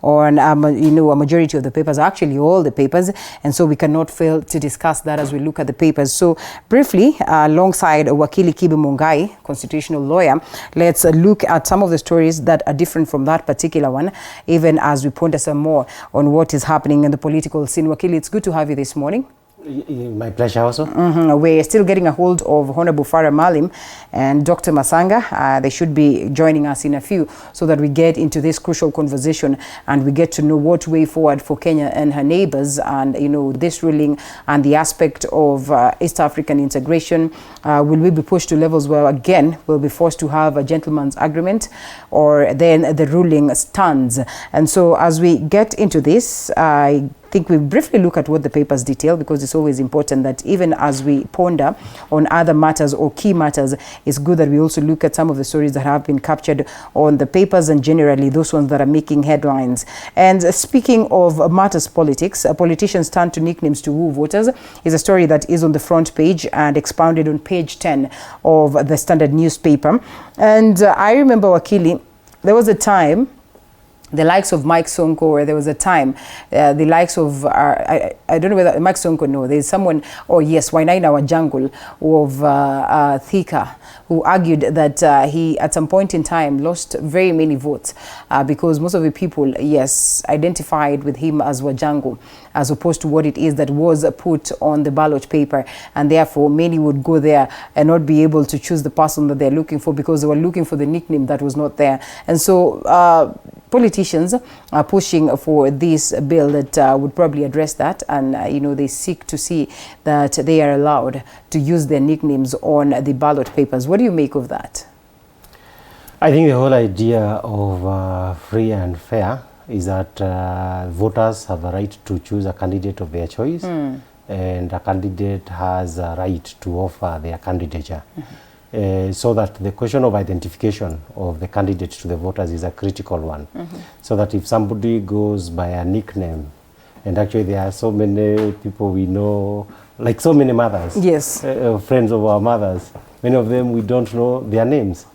on a majority of the papers, actually all the papers, and so we cannot fail to discuss that as we look at the papers. So briefly, alongside Wakili Kibe Mungai, constitutional lawyer, let's look at some of the stories that are different from that particular one, even as we ponder some more on what is happening in the political scene. Wakili, it's good to have you this morning. My pleasure also. We're still getting a hold of Honorable Farah Maalim and Dr. Masanga. They should be joining us in a few so that we get into this crucial conversation and we get to know what way forward for Kenya and her neighbors, and this ruling and the aspect of East African integration. Will we be pushed to levels where again we'll be forced to have a gentleman's agreement, or then the ruling stands? And so as we get into this, I think we briefly look at what the papers detail, because it's always important that even as we ponder on other matters or key matters, it's good that we also look at some of the stories that have been captured on the papers, and generally those ones that are making headlines. And speaking of matters politics, politicians turn to nicknames to woo voters is a story that is on the front page and expounded on page 10 of the Standard newspaper. And I remember, Wakili, there was a time the likes of Mike Sonko, or there was a time the likes of, I don't know whether Mike Sonko, no, there's someone, oh yes, Wainaina wa Jungle of Thika, who argued that he at some point in time lost very many votes because most of the people, yes, identified with him as Wajangu, as opposed to what it is that was put on the ballot paper, and therefore many would go there and not be able to choose the person that they're looking for because they were looking for the nickname that was not there. And so politicians are pushing for this bill that would probably address that, and they seek to see that they are allowed to use their nicknames on the ballot papers. What do you make of that? I think the whole idea of free and fair is that voters have a right to choose a candidate of their choice, and a candidate has a right to offer their candidature. So that the question of identification of the candidate to the voters is a critical one. So that if somebody goes by a nickname, and actually there are so many people we know, like so many mothers, yes, friends of our mothers, many of them we don't know their names.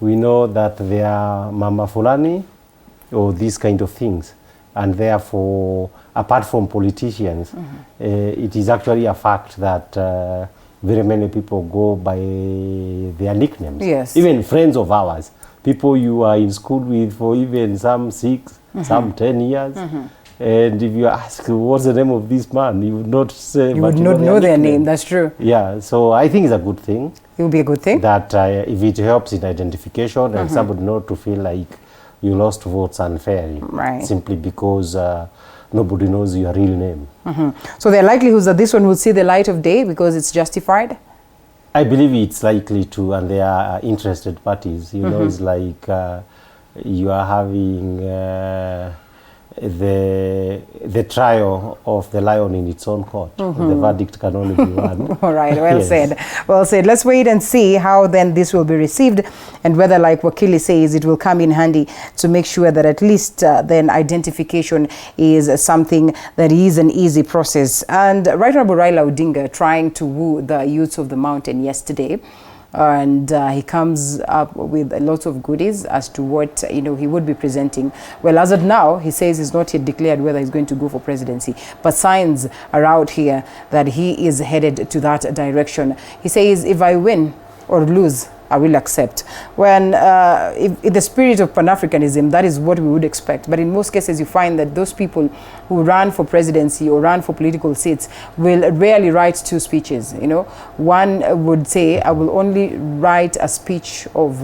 We know that they are Mama Fulani or these kind of things, and therefore apart from politicians, it is actually a fact that very many people go by their nicknames. Yes. Even friends of ours, people you are in school with for even some 6, some 10 years. And if you ask, what's the name of this man? You would not say. You would not know their name, that's true. Yeah, so I think it's a good thing. It would be a good thing. That if it helps in identification and somebody not to feel like you lost votes unfairly. Right. Simply because nobody knows your real name. So there are likelihoods that this one will see the light of day because it's justified? I believe it's likely to, and there are interested parties. You know, it's like you are having the trial of the lion in its own court. The verdict can only be one. All right, well Yes. said. Well said. Let's wait and see how then this will be received, and whether, like Wakili says, it will come in handy to make sure that at least then identification is something that is an easy process. And Right Honorable Raila Odinga trying to woo the youths of the mountain yesterday. And he comes up with lots of goodies as to what he would be presenting. Well, as of now, he says he's not yet declared whether he's going to go for presidency, but signs are out here that he is headed to that direction. He says, if I win or lose, I will accept. When in the spirit of Pan-Africanism, that is what we would expect. But in most cases, you find that those people who run for presidency or run for political seats will rarely write 2 speeches. One would say, I will only write a speech of,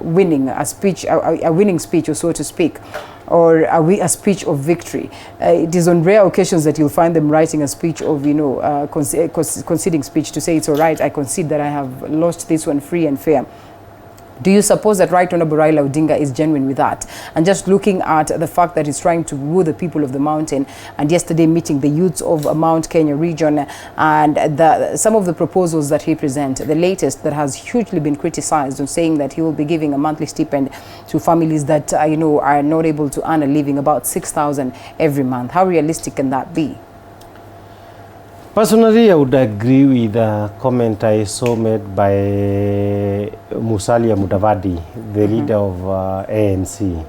winning, a winning speech, or so to speak, or a speech of victory. It is on rare occasions that you'll find them writing a speech of, conceding speech to say, it's all right, I concede that I have lost this one free and fair. Do you suppose that Right Honorable Raila Odinga is genuine with that? And just looking at the fact that he's trying to woo the people of the mountain, and yesterday meeting the youths of Mount Kenya region, and some of the proposals that he presents, the latest that has hugely been criticized on saying that he will be giving a monthly stipend to families that are not able to earn a living, about 6,000 every month. How realistic can that be? Personally, I would agree with the comment I saw made by Musalia Mudavadi, the leader of ANC.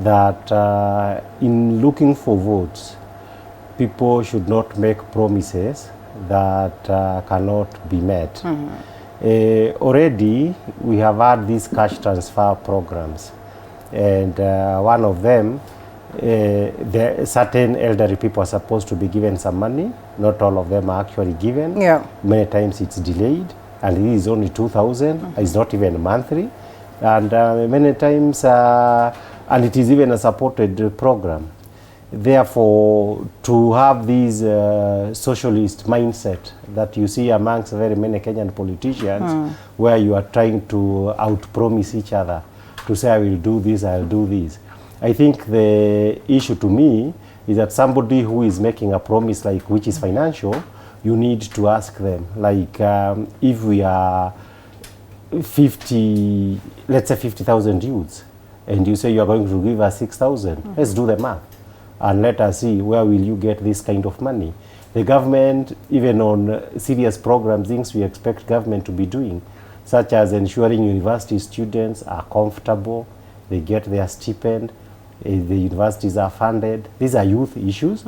that in looking for votes, people should not make promises that cannot be met. Already, we have had these cash transfer programs, and one of them, certain elderly people are supposed to be given some money. Not all of them are actually given. Yeah. Many times it's delayed, and it is only 2,000. It's not even monthly, and many times, and it is even a supported program. Therefore, to have this socialist mindset that you see amongst very many Kenyan politicians, where you are trying to out-promise each other, to say, I will do this, I'll do this. I think the issue to me is that somebody who is making a promise like which is financial, you need to ask them, like if we are 50, let's say 50,000 youths, and you say you are going to give us 6,000, let's do the math. And let us see where will you get this kind of money. The government, even on serious programs, things we expect government to be doing, such as ensuring university students are comfortable, they get their stipend, the universities are funded. These are youth issues.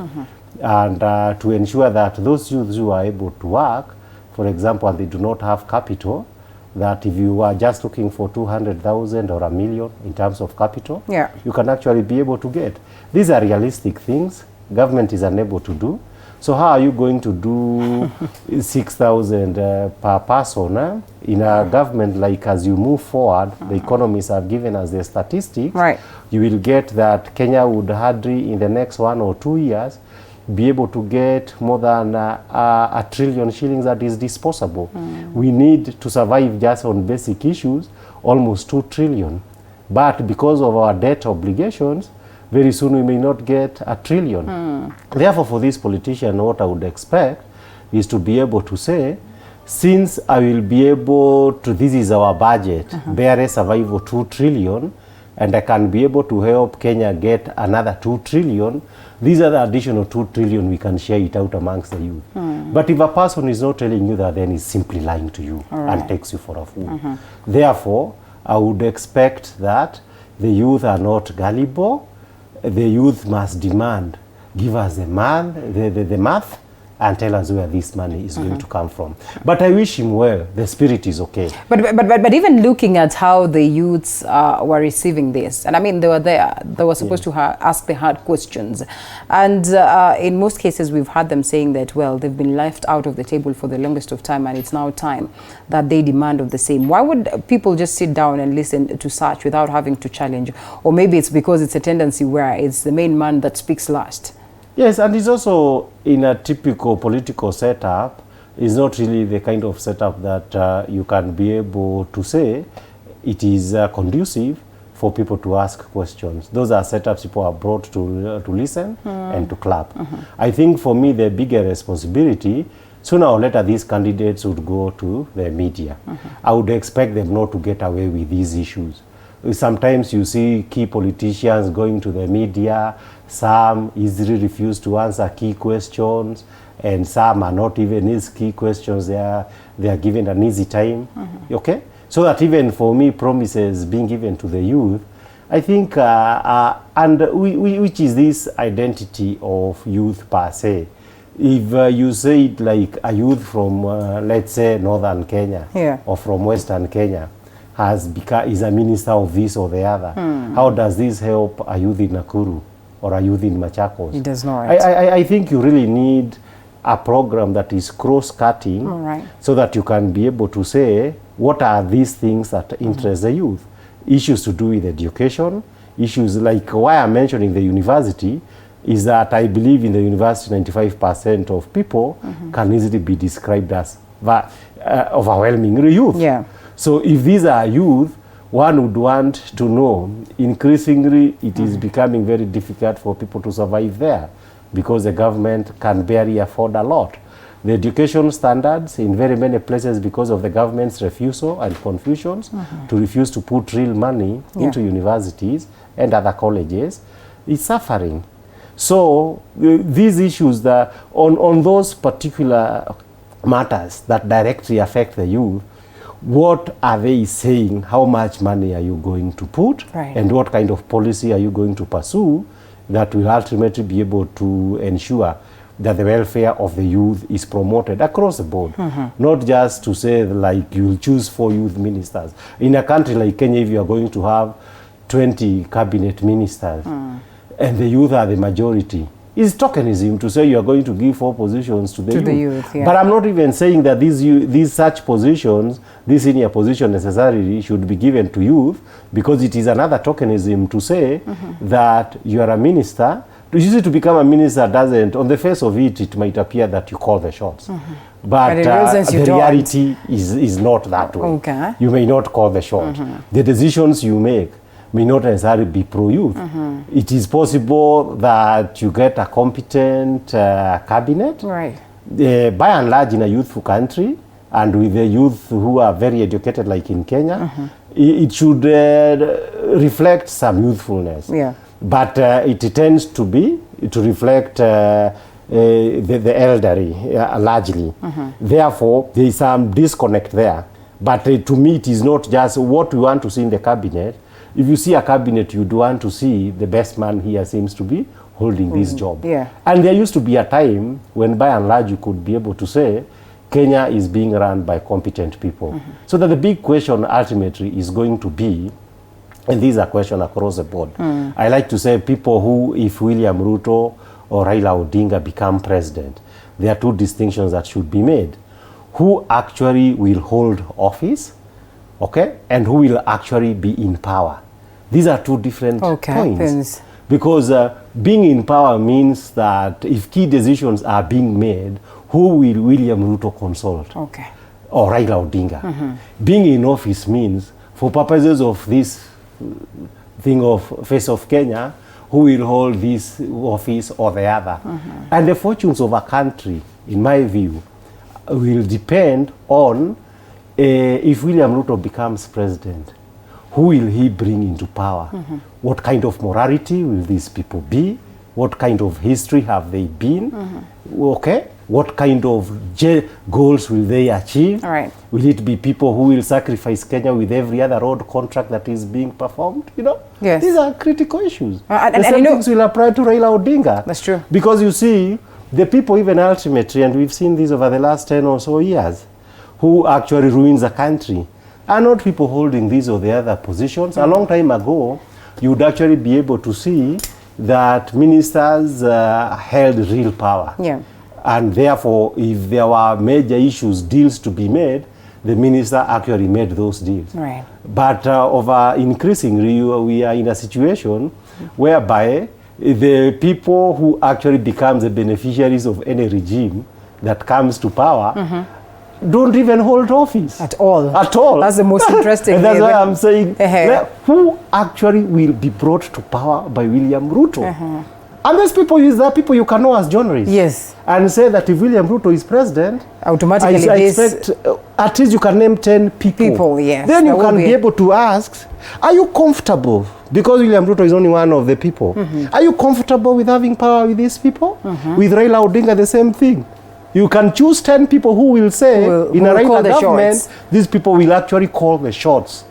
And to ensure that those youths who are able to work, for example, and they do not have capital, that if you are just looking for 200,000 or $1 million in terms of capital, you can actually be able to get. These are realistic things government is unable to do. So how are you going to do 6,000 per person in a government like as you move forward, the economists have given us the statistics, you will get that Kenya would hardly in the next 1 or 2 years be able to get more than a trillion shillings that is disposable. We need to survive just on basic issues, almost 2 trillion. But because of our debt obligations, very soon we may not get a trillion. Therefore, for this politician, what I would expect is to be able to say, since I will be able to, this is our budget, barely survive 2 trillion, and I can be able to help Kenya get another 2 trillion, these are the additional 2 trillion, we can share it out amongst the youth. But if a person is not telling you that, then he's simply lying to you and takes you for a fool. Therefore, I would expect that the youth are not gullible. The youth must demand, give us the math, and tell us where this money is going to come from. But I wish him well. The spirit is okay. But even looking at how the youths were receiving this, and I mean, they were there. They were supposed to ask the hard questions. And in most cases, we've heard them saying that, well, they've been left out of the table for the longest of time, and it's now time that they demand of the same. Why would people just sit down and listen to such without having to challenge? Or maybe it's because it's a tendency where it's the main man that speaks last. Yes, and it's also in a typical political setup, it's not really the kind of setup that you can be able to say it is conducive for people to ask questions. Those are setups people are brought to listen and to clap. I think for me, the bigger responsibility, sooner or later these candidates would go to the media. I would expect them not to get away with these issues. Sometimes you see key politicians going to the media, some easily refuse to answer key questions, and some are not even these key questions, they are given an easy time. Okay? So that even for me, promises being given to the youth, I think, which is this identity of youth per se. If you say it like a youth from, let's say, northern Kenya or from western Kenya, is a minister of this or the other. How does this help a youth in Nakuru or a youth in Machakos? It does not. I think you really need a program that is cross-cutting so that you can be able to say, what are these things that interest the youth? Issues to do with education, issues like why I'm mentioning the university is that I believe in the university 95% of people can easily be described as overwhelming youth. So if these are youth, one would want to know, increasingly it is becoming very difficult for people to survive there because the government can barely afford a lot. The education standards in very many places, because of the government's refusal and confusions to refuse to put real money into universities and other colleges, is suffering. So these issues that on those particular matters that directly affect the youth, what are they saying? How much money are you going to put? Right. And what kind of policy are you going to pursue that will ultimately be able to ensure that the welfare of the youth is promoted across the board? Not just to say like you'll choose 4 youth ministers. In a country like Kenya, if you are going to have 20 cabinet ministers and the youth are the majority, it's tokenism to say you are going to give 4 positions to the youth. Yeah. But I'm not even saying that these such positions, this senior position necessarily should be given to youth, because it is another tokenism to say that you are a minister. Usually to become a minister doesn't, on the face of it, it might appear that you call the shots. But in real sense, the reality is not that way. Okay. You may not call the shot. The decisions you make may not necessarily be pro-youth. It is possible that you get a competent cabinet. Right. By and large, in a youthful country, and with the youth who are very educated, like in Kenya, it should reflect some youthfulness. Yeah. But it tends to reflect the elderly largely. Therefore, there is some disconnect there. But to me, it is not just what we want to see in the cabinet. If you see a cabinet, you do want to see the best man here seems to be holding this job. Yeah. And there used to be a time when by and large you could be able to say Kenya is being run by competent people. So that the big question ultimately is going to be, and these are questions across the board. I like to say people who, if William Ruto or Raila Odinga become president, there are 2 distinctions that should be made. Who actually will hold office, okay, and who will actually be in power. These are 2 different points. Because being in power means that if key decisions are being made, who will William Ruto consult? Okay. Or Raila Odinga. Being in office means, for purposes of this thing of face of Kenya, who will hold this office or the other. And the fortunes of a country, in my view, will depend on if William Ruto becomes president, who will he bring into power? What kind of morality will these people be? What kind of history have they been? Okay. What kind of goals will they achieve? All right. Will it be people who will sacrifice Kenya with every other road contract that is being performed? You know? Yes. These are critical issues. And the same things will apply to Raila Odinga. That's true. Because you see, the people even ultimately, and we've seen this over the last 10 or so years, who actually ruins a country, are not people holding these or the other positions. A long time ago, you would actually be able to see that ministers held real power. Yeah. And therefore, if there were major issues, deals to be made, the minister actually made those deals. Right. But increasingly, we are in a situation whereby the people who actually become the beneficiaries of any regime that comes to power don't even hold office. At all. At all. That's the most interesting. And that's why I'm saying, who actually will be brought to power by William Ruto? And those people are people you can know as journalists. Yes. And say that if William Ruto is president, automatically I expect at least you can name 10 people. Yes. Then you can be able to ask, are you comfortable? Because William Ruto is only one of the people. Are you comfortable with having power with these people? With Raila Odinga, the same thing. You can choose 10 people who will say, in a Raila government, these people will actually call the shots.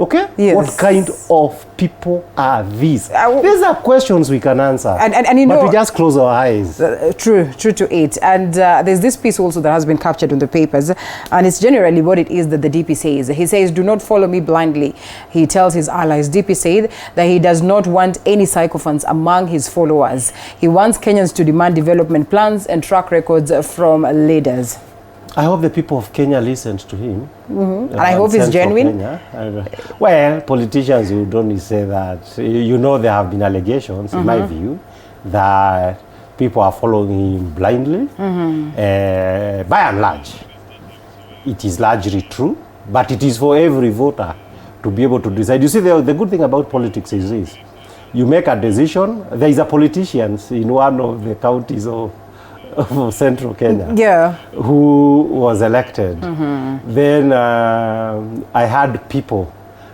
Okay? Yes. What kind of people are these? These are questions we can answer. And you know, but we just close our eyes. True to it. And there's this piece also that has been captured in the papers. And it's generally what it is that the DP says. He says, do not follow me blindly. He tells his allies. DP said that he does not want any sycophants among his followers. He wants Kenyans to demand development plans and track records from leaders. I hope the people of Kenya listened to him. And I hope it's genuine. Well, politicians would only say that. You know, there have been allegations, in my view, that people are following him blindly. By and large, it is largely true, but it is for every voter to be able to decide. You see, the good thing about politics is this. You make a decision. There is a politician in one of the counties of central Kenya, who was elected. Then I had people,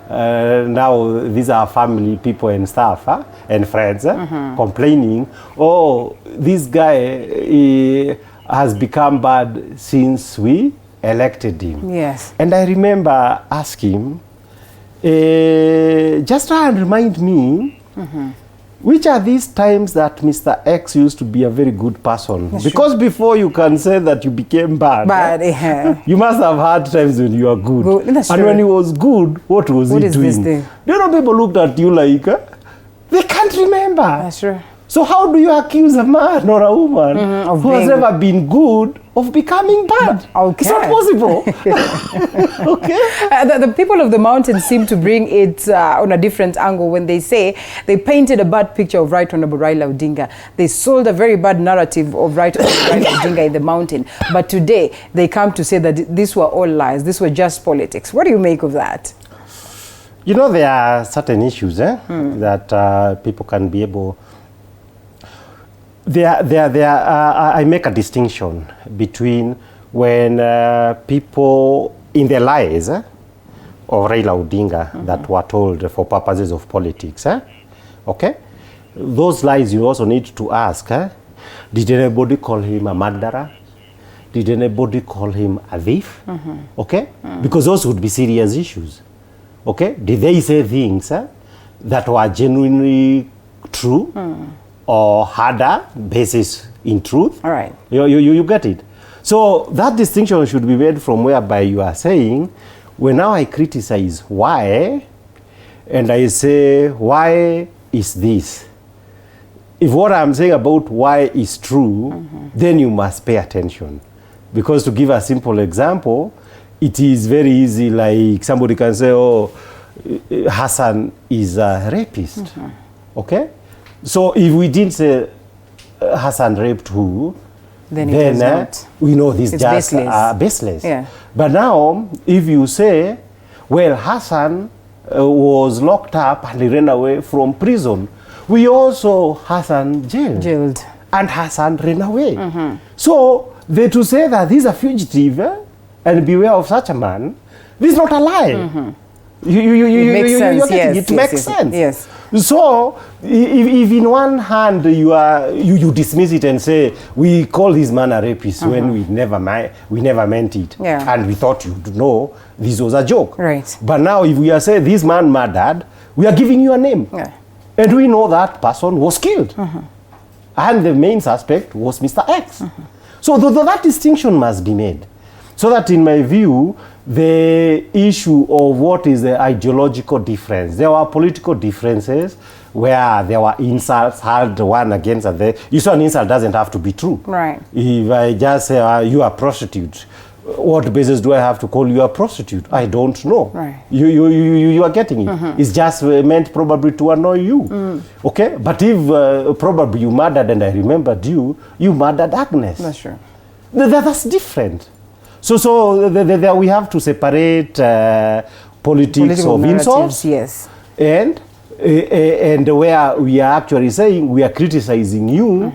now these are family people and staff and friends complaining, oh, this guy has become bad since we elected him. Yes. And I remember asking him, just try and remind me, which are these times that Mr. X used to be a very good person? That's because before you can say that you became bad, But yeah. you must have had times when you were good. That's and true. when he was good, what was What he is doing? this thing? Do you know people looked at you like, they can't remember. That's true. So how do you accuse a man or a woman of who has being- never been good of becoming bad? Okay. It's not possible. Okay? The people of the mountain seem to bring it on a different angle when they say they painted a bad picture of Right Honorable Raila Odinga. They sold a very bad narrative of Right Honorable Raila Odinga in the mountain. But today, they come to say that these were all lies. These were just politics. What do you make of that? You know, there are certain issues that people can be able... I make a distinction between when people in the lies of Raila Odinga that were told for purposes of politics, okay? Those lies you also need to ask, did anybody call him a murderer? Did anybody call him a thief? Okay? Because those would be serious issues. Okay? Did they say things that were genuinely true? Or had a basis in truth? All right. You get it? So that distinction should be made from whereby you are saying, when now I criticize why, and I say, why is this? If what I'm saying about why is true, then you must pay attention. Because to give a simple example, it is very easy, like somebody can say, oh, Hassan is a rapist. Okay? So if we didn't say Hassan raped who, Then it is not. we know these It's just baseless. are baseless. Yeah. But now, if you say, well, Hassan was locked up and he ran away from prison, we also Hassan jailed. And Hassan ran away. So they to say that he's a fugitive and beware of such a man, this is not a lie. It makes sense. Yes, it makes sense. Yes. So if in one hand you dismiss it and say we call this man a rapist when we never meant it, Yeah. and we thought you'd know this was a joke. Right. But now if we are saying this man murdered, we are giving you a name, Yeah. and we know that person was killed, and the main suspect was Mr. X. So that distinction must be made, so that in my view, the issue of what is the ideological difference. There were political differences where there were insults hurled one against another. You saw an insult doesn't have to be true. Right. If I just say you are a prostitute, what basis do I have to call you a prostitute? I don't know. Right. You are getting it. It's just meant probably to annoy you. Okay? But if probably you murdered and I remembered you murdered Agnes. That's true. That's different. So we have to separate politics Political of insults, yes. and where we are actually saying we are criticizing you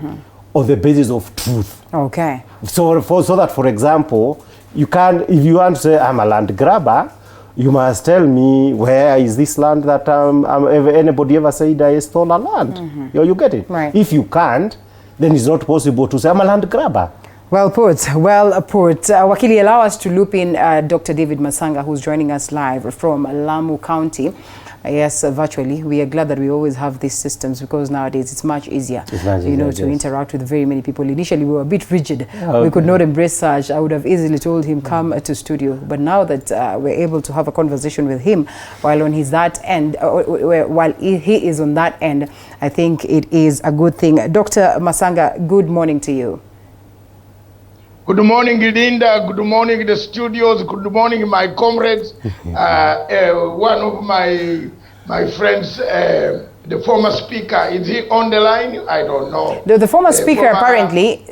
on the basis of truth. Okay. So that, for example, you can, if you want to say I'm a land grabber, you must tell me where is this land that anybody ever said I stole a land. You get it? Right. If you can't, then it's not possible to say I'm a land grabber. Well put, well put. Wakili, allow us to loop in Dr. David Masanga, who's joining us live from Lamu County. Yes, virtually. We are glad that we always have these systems because nowadays it's much easier, to interact with very many people. Initially, we were a bit rigid. We could not embrace such. I would have easily told him, come to studio. But now that we're able to have a conversation with him while on his that end, while he is on that end, I think it is a good thing. Dr. Masanga, good morning to you. Good morning, Linda. Good morning, the studios. Good morning, my comrades. One of my friends, the former speaker, is he on the line? I don't know. The former speaker apparently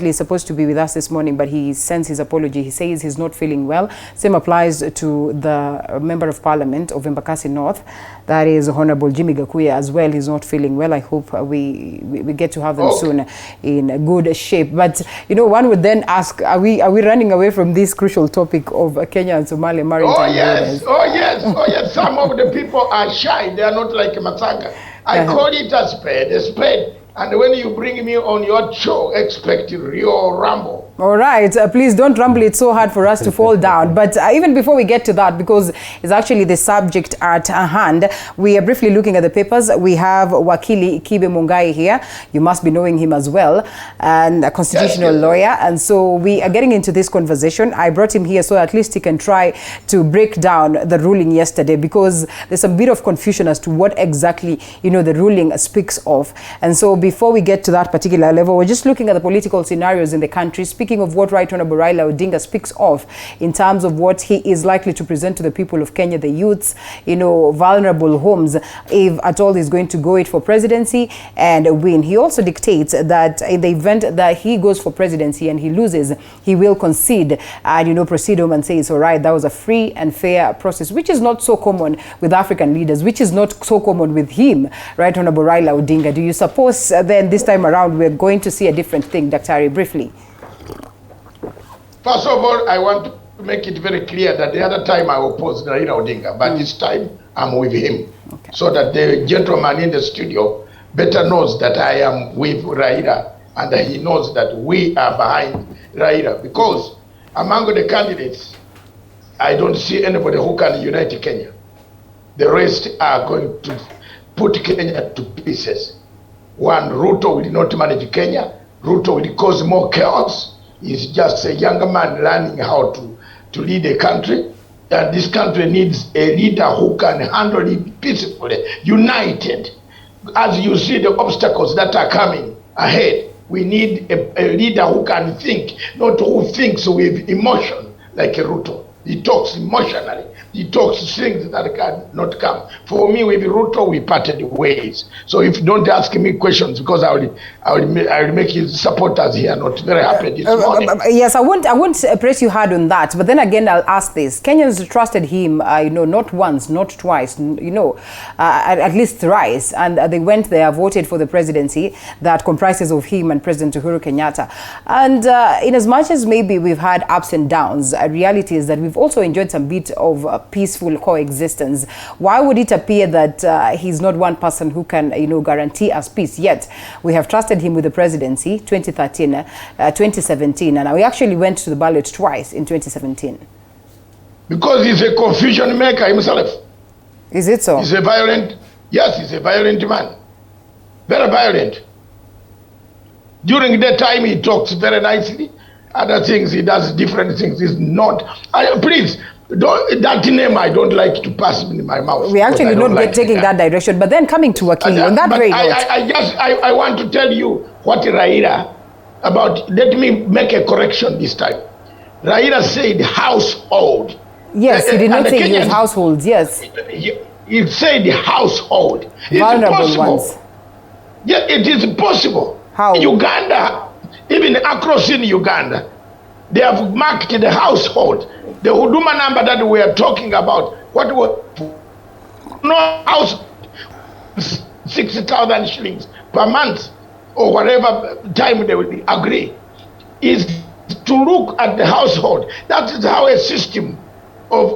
is supposed to be with us this morning, but he sends his apology. He says he's not feeling well. Same applies to the Member of Parliament of Embakasi North, that is Honorable Jimmy Gakuya as well. He's not feeling well. I hope we get to have them soon in good shape. But one would then ask, are we running away from this crucial topic of Kenya and Somalia maritime borders? Oh yes. Some of the people are shy. They are not like Masanga. I call it a spade. And when you bring me on your show, expect real rumble. All right, please don't rumble it so hard for us to fall down. But even before we get to that, because it's actually the subject at hand, we are briefly looking at the papers. We have Wakili Kibe Mungai here. You must be knowing him as well, and a constitutional lawyer. And so we are getting into this conversation. I brought him here so at least he can try to break down the ruling yesterday, because there's a bit of confusion as to what exactly, you know, the ruling speaks of. And so before we get to that particular level, we're just looking at the political scenarios in the country. Speaking of what Right Honorable Raila Odinga speaks of in terms of what he is likely to present to the people of Kenya, the youths, you know, vulnerable homes, if at all he's going to go it for presidency and win. He also dictates that in the event that he goes for presidency and he loses, he will concede and, you know, proceed home and say it's all right, that was a free and fair process, which is not so common with African leaders, which is not so common with him, Right Honorable Raila Odinga. Do you suppose then this time around we're going to see a different thing, Dr. briefly? First of all, I want to make it very clear that the other time I opposed Raila Odinga, but this time I'm with him. Okay. So that the gentleman in the studio better knows that I am with Raila, and that he knows that we are behind Raila. Because among the candidates, I don't see anybody who can unite Kenya. The rest are going to put Kenya to pieces. One, Ruto will not manage Kenya. Ruto will cause more chaos. He's just a younger man learning how to lead a country. And this country needs a leader who can handle it peacefully, united. As you see the obstacles that are coming ahead, we need a leader who can think, not who thinks with emotion like a Ruto. He talks emotionally. He talks things that cannot come. For me, with Ruto, we parted ways. So if you don't ask me questions, because I will make his supporters here not very happy this morning. Yes, I won't press you hard on that. But then again, I'll ask this: Kenyans trusted him, you know, not once, not twice, you know, at least thrice, and they went there, voted for the presidency that comprises of him and President Uhuru Kenyatta. And in as much as maybe we've had ups and downs, reality is that we've also enjoyed some bit of peaceful coexistence. Why would it appear that he's not one person who can, you know, guarantee us peace? Yet we have trusted him with the presidency 2013, 2017, and we actually went to the ballot twice in 2017. Because he's a confusion maker himself. Is it so? He's a violent, yes, he's a violent man. Very violent. During that time he talks very nicely. Other things, he does different things. He's not, please, that name I don't like to pass in my mouth. We actually not like taking that direction, but then coming to Wakili on that very note. I want to tell you what Raila about. Let me make a correction this time. Raila said household. Yes, he did not say his households. Yes, he said household. Vulnerable ones. Yeah, it is possible. How? Uganda, even across in Uganda, they have marked the household. The Huduma number that we are talking about, what was no house, 60,000 shillings per month, or whatever time they will agree, is to look at the household. That is how a system of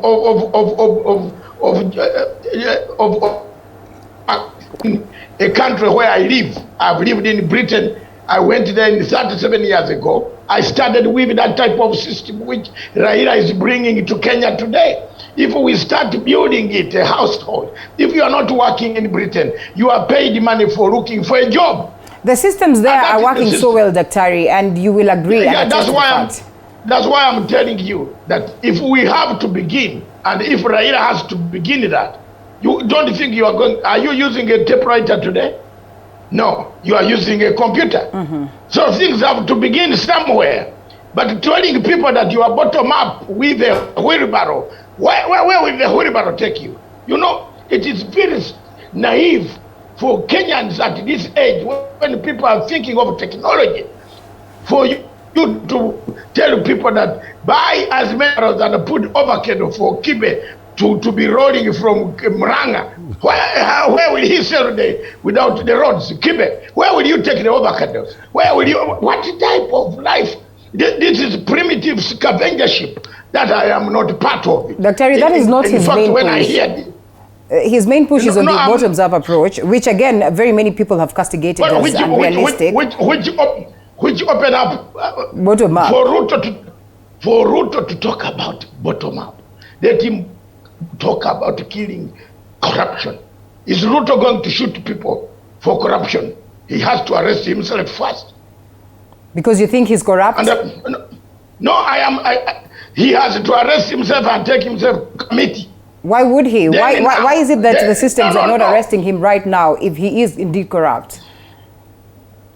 a country where I live. I've lived in Britain. I went there 37 years ago. I started with that type of system which Raila is bringing to Kenya today. If we start building it, a household, if you are not working in Britain, you are paid money for looking for a job. The systems there are working so well, Daktari, and you will agree. Yeah, that's why I'm telling you that if we have to begin, and if Raila has to begin that, you don't think you are going, are you using a typewriter today? No, you are using a computer. Mm-hmm. So things have to begin somewhere. But telling people that you are bottom up with a wheelbarrow, where will the wheelbarrow take you? You know, it is very naive for Kenyans at this age, when people are thinking of technology, for you to tell people that buy as many and put avocado for Kibe to be rolling from Muranga. Where will he sell without the roads? Kibe, where will you take the avocados? Where will you, what type of life? This is primitive scavengership that I am not part of. Dr. That is not his main push. His main push is on the bottoms-up approach, which again, very many people have castigated as unrealistic. which open up bottom up. For Ruto to talk about bottom up. Let him talk about killing corruption. Is Ruto going to shoot people for corruption? He has to arrest himself first. Because you think he's corrupt? And, he has to arrest himself and take himself committee. Why would he? Why is it that the systems are not arresting him right now if he is indeed corrupt?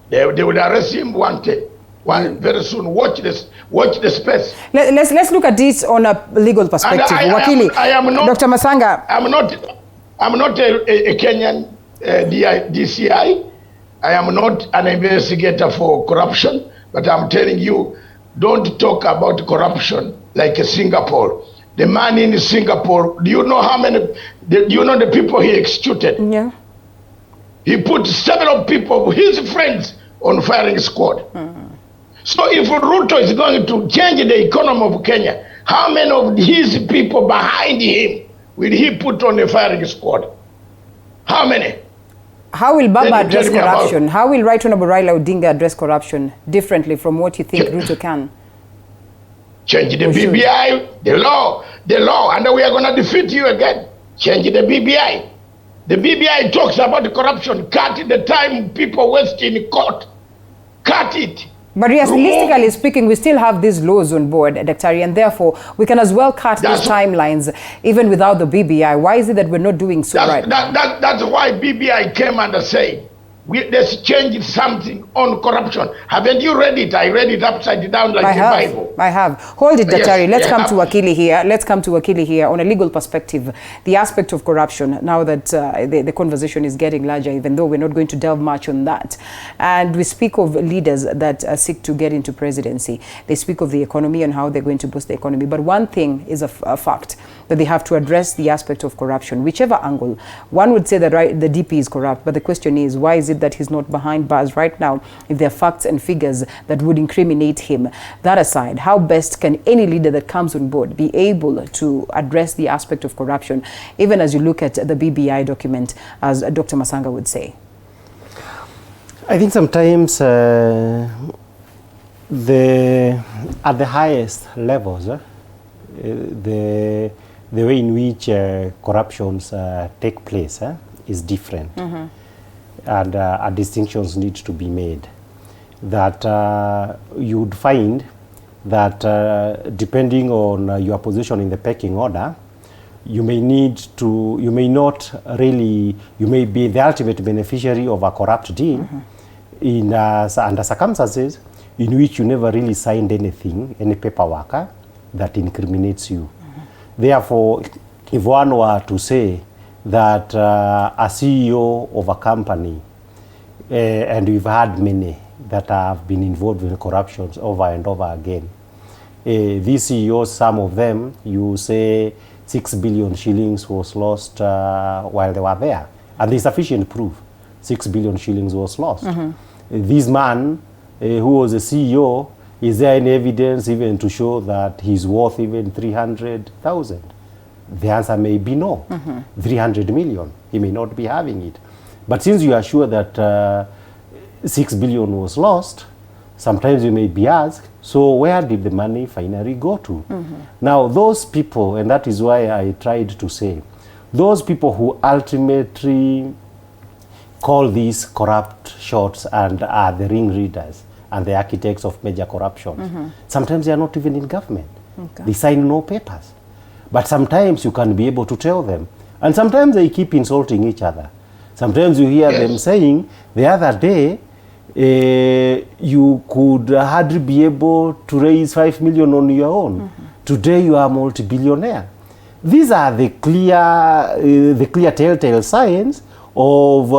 They will arrest him one day. Very soon. Watch this. Watch the space. Let's look at this on a legal perspective. Wakili, I am not, Dr. Masanga. I'm not a Kenyan DCI. I am not an investigator for corruption, but I'm telling you, don't talk about corruption like Singapore. The man in Singapore, do you know how many? Do you know the people he executed? Yeah. He put several people, his friends, on firing squad. So if Ruto is going to change the economy of Kenya, how many of his people behind him will he put on a firing squad? How many? How will BAMBA address corruption? How will Right Honorable Raila Odinga address corruption differently from what you think Ruto can? Change the BBI, the law, and we are going to defeat you again. Change the BBI. The BBI talks about the corruption. Cut the time people waste in court. Cut it. But realistically speaking, we still have these laws on board, Daktari, and therefore we can as well cut these timelines even without the BBI. Why is it that we're not doing so right? That's why BBI came and said, let's change something on corruption. Haven't you read it? I read it upside down like the Bible. I have. Hold it, Daktari. Yes, Let's come to Wakili here. Let's come to Wakili here on a legal perspective. The aspect of corruption, now that the conversation is getting larger, even though we're not going to delve much on that. And we speak of leaders that seek to get into presidency. They speak of the economy and how they're going to boost the economy. But one thing is a fact, that they have to address the aspect of corruption, whichever angle. One would say that the DP is corrupt, but the question is, why is it that he's not behind bars right now if there are facts and figures that would incriminate him? That aside, how best can any leader that comes on board be able to address the aspect of corruption, even as you look at the BBI document, as Dr. Masanga would say? I think sometimes at the highest levels, the way in which corruptions take place is different. And distinctions need to be made. That you would find that depending on your position in the pecking order, you may be the ultimate beneficiary of a corrupt deal under circumstances in which you never really signed anything, any paperwork that incriminates you. Therefore, if one were to say that a CEO of a company, and we've had many that have been involved in corruptions over and over again. These CEOs, some of them, you say 6 billion shillings was lost while they were there. And there's sufficient proof 6 billion shillings was lost. This man, who was a CEO, is there any evidence even to show that he's worth even 300,000? The answer may be no. 300 million, he may not be having it. But since you are sure that 6 billion was lost, sometimes you may be asked, so where did the money finally go to? Now those people, and that is why I tried to say, those people who ultimately call these corrupt shots and are the ringleaders and the architects of major corruptions, sometimes they are not even in government. They sign no papers. But sometimes you can be able to tell them. And sometimes they keep insulting each other. Sometimes you hear them saying, the other day, you could hardly be able to raise 5 million on your own. Today you are a multi-billionaire. These are the clear telltale signs of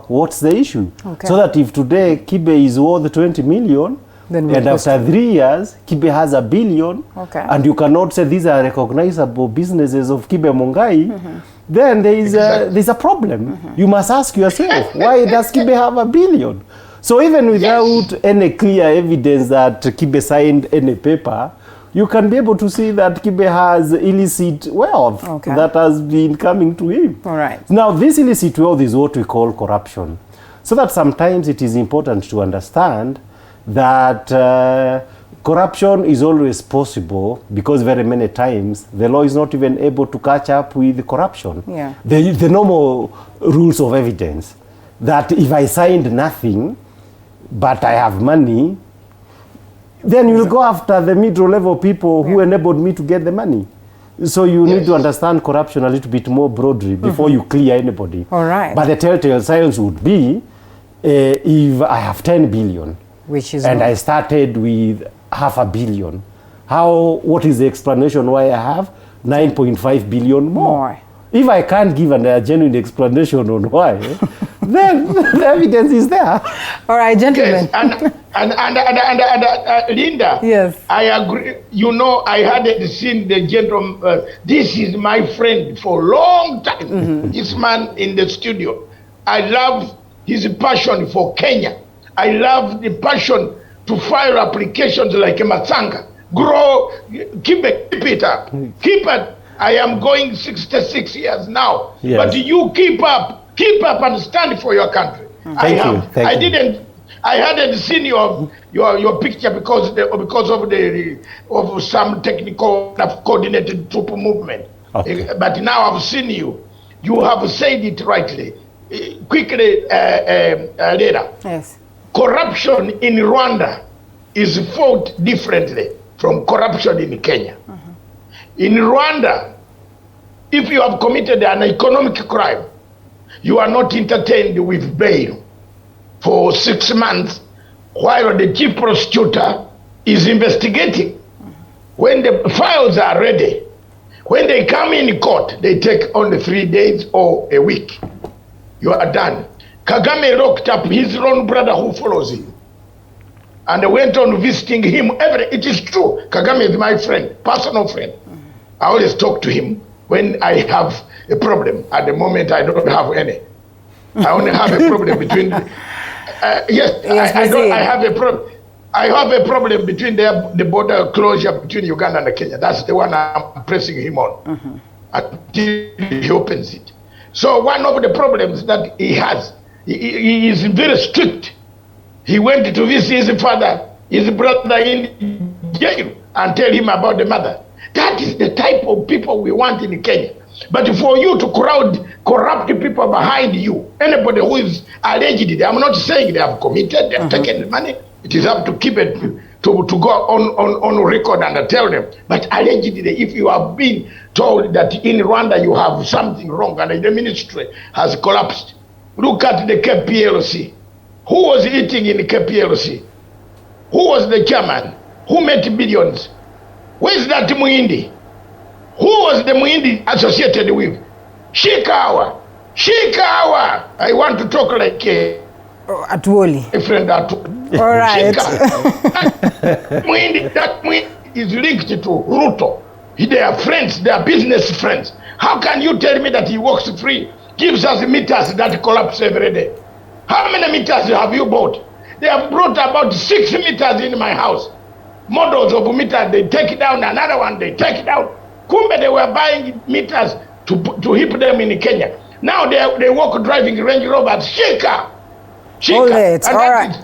what's the issue. So that if today Kibe is worth 20 million, and after 3 years, Kibe has 1 billion, and you cannot say these are recognizable businesses of Kibe Mungai, then there's a problem. You must ask yourself, why does Kibe have 1 billion? So even without any clear evidence that Kibe signed any paper, you can be able to see that Kibe has illicit wealth that has been coming to him. Now, this illicit wealth is what we call corruption. So that sometimes it is important to understand that corruption is always possible because very many times the law is not even able to catch up with corruption. Yeah. The normal rules of evidence that if I signed nothing but I have money, then you'll go after the middle level people who enabled me to get the money. So you need to understand corruption a little bit more broadly before you clear anybody. All right. But the telltale signs would be if I have 10 billion, which is and I started with $500 million, what is the explanation why I have 9.5 billion more? If I can't give a genuine explanation on why, then the evidence is there. All right, gentlemen. Yes, and Linda, yes, I agree. You know, I hadn't seen the gentleman. This is my friend for a long time. This man in the studio. I love his passion for Kenya. I love the passion to file applications like Masanga. Grow, keep it up. Keep it. I am going 66 years now. Yes. But you keep up and stand for your country. Thank you. I hadn't seen your picture because of some technical coordinated troop movement. Okay. But now I've seen you. You have said it rightly. Quickly, Leda. Yes. Corruption in Rwanda is fought differently from corruption in Kenya. In Rwanda, if you have committed an economic crime, you are not entertained with bail for 6 months while the chief prosecutor is investigating. When the files are ready, when they come in court, they take only 3 days or a week. You are done. Kagame locked up his own brother who follows him and went on visiting him it is true. Kagame is my friend, personal friend. I always talk to him when I have a problem. At the moment, I don't have any. I only have a problem between. I have a problem. I have a problem between the border closure between Uganda and Kenya. That's the one I'm pressing him on until he opens it. So one of the problems that he has, he is very strict. He went to visit his father, his brother in jail, and tell him about the mother. That is the type of people we want in Kenya. But for you to corrupt people behind you, anybody who is alleged, I'm not saying they have committed, they have taken the money. It is up to keep it, to go on record and tell them. But allegedly, if you have been told that in Rwanda you have something wrong and the ministry has collapsed, look at the KPLC. Who was eating in the KPLC? Who was the chairman? Who made billions? Where's that Muindi? Who was the Muindi associated with? Shikawa. I want to talk like Atuoli. A friend Atuoli. All right. That Muindi is linked to Ruto. They are friends, they are business friends. How can you tell me that he works free, gives us meters that collapse every day? How many meters have you bought? They have brought about 6 meters in my house. Models of meters, they take it down, another one, they take it down. Kumbe, they were buying meters to hip them in Kenya. Now they walk driving Range Rovers. Shika. All right, all right.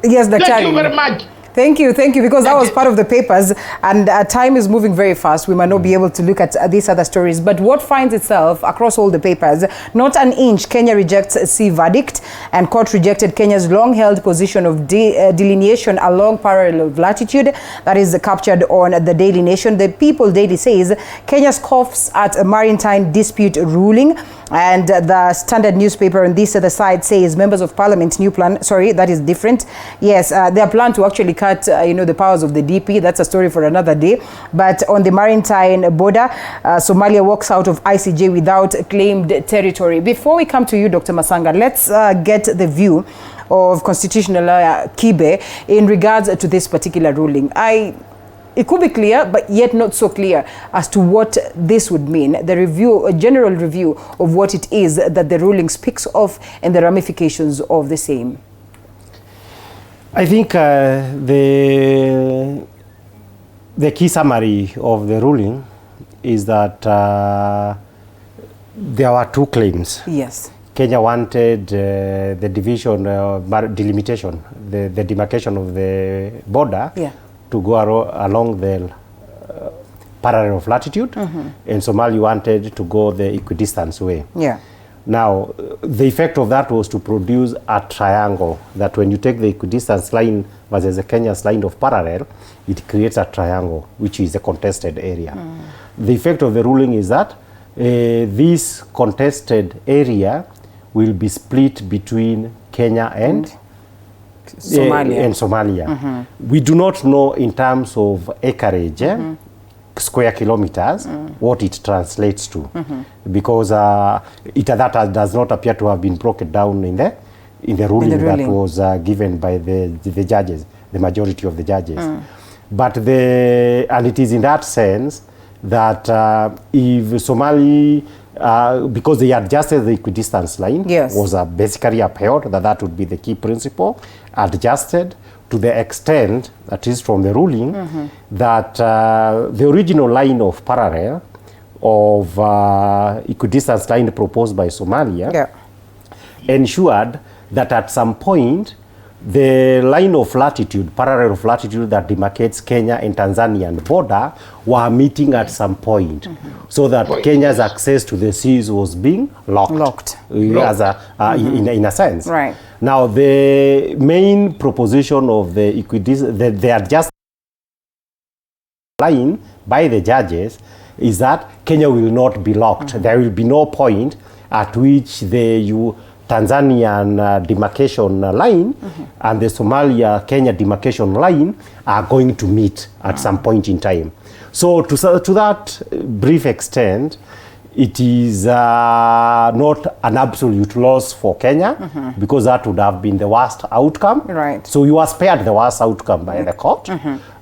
Yes, Dr. Thank you very much. Thank you, because that was part of the papers, and time is moving very fast. We might not be able to look at these other stories, but what finds itself across all the papers, not an inch, Kenya rejects C verdict, and court rejected Kenya's long-held position of delineation along parallel of latitude. That is captured on the Daily Nation. The People Daily says Kenya scoffs at a maritime dispute ruling, and the Standard newspaper on this other side says members of parliament new plan, sorry, that is different. Yes, their plan to actually cut, the powers of the DP. That's a story for another day. But on the maritime border, Somalia walks out of ICJ without claimed territory. Before we come to you, Dr. Masanga, let's get the view of constitutional lawyer Kibe in regards to this particular ruling. It could be clear, but yet not so clear as to what this would mean. The review, a general review of what it is that the ruling speaks of and the ramifications of the same. I think the key summary of the ruling is that there were 2 claims. Yes. Kenya wanted the division, delimitation, the demarcation of the border to go along the parallel of latitude, and Somalia wanted to go the equidistance way. Yeah. Now, the effect of that was to produce a triangle, that when you take the equidistance line versus the Kenya's line of parallel, it creates a triangle, which is a contested area. The effect of the ruling is that this contested area will be split between Kenya and Somalia. We do not know in terms of acreage, square kilometers, what it translates to, because that does not appear to have been broken down in the ruling that was given by the judges, the majority of the judges. But and it is in that sense that if Somali, because they adjusted the equidistance line, was basically upheld, that would be the key principle, adjusted to the extent, that is from the ruling, that the original line of parallel of equidistance line proposed by Somalia ensured that at some point the line of latitude, parallel of latitude that demarcates Kenya and Tanzanian border were meeting at some point, so that Kenya's access to the seas was being locked. As in a sense. Right. Now, the main proposition of the adjustment line by the judges is that Kenya will not be locked. There will be no point at which the Tanzanian demarcation line and the Somalia-Kenya demarcation line are going to meet at some point in time. So to that brief extent, it is not an absolute loss for Kenya, because that would have been the worst outcome. Right. So we were spared the worst outcome by the court,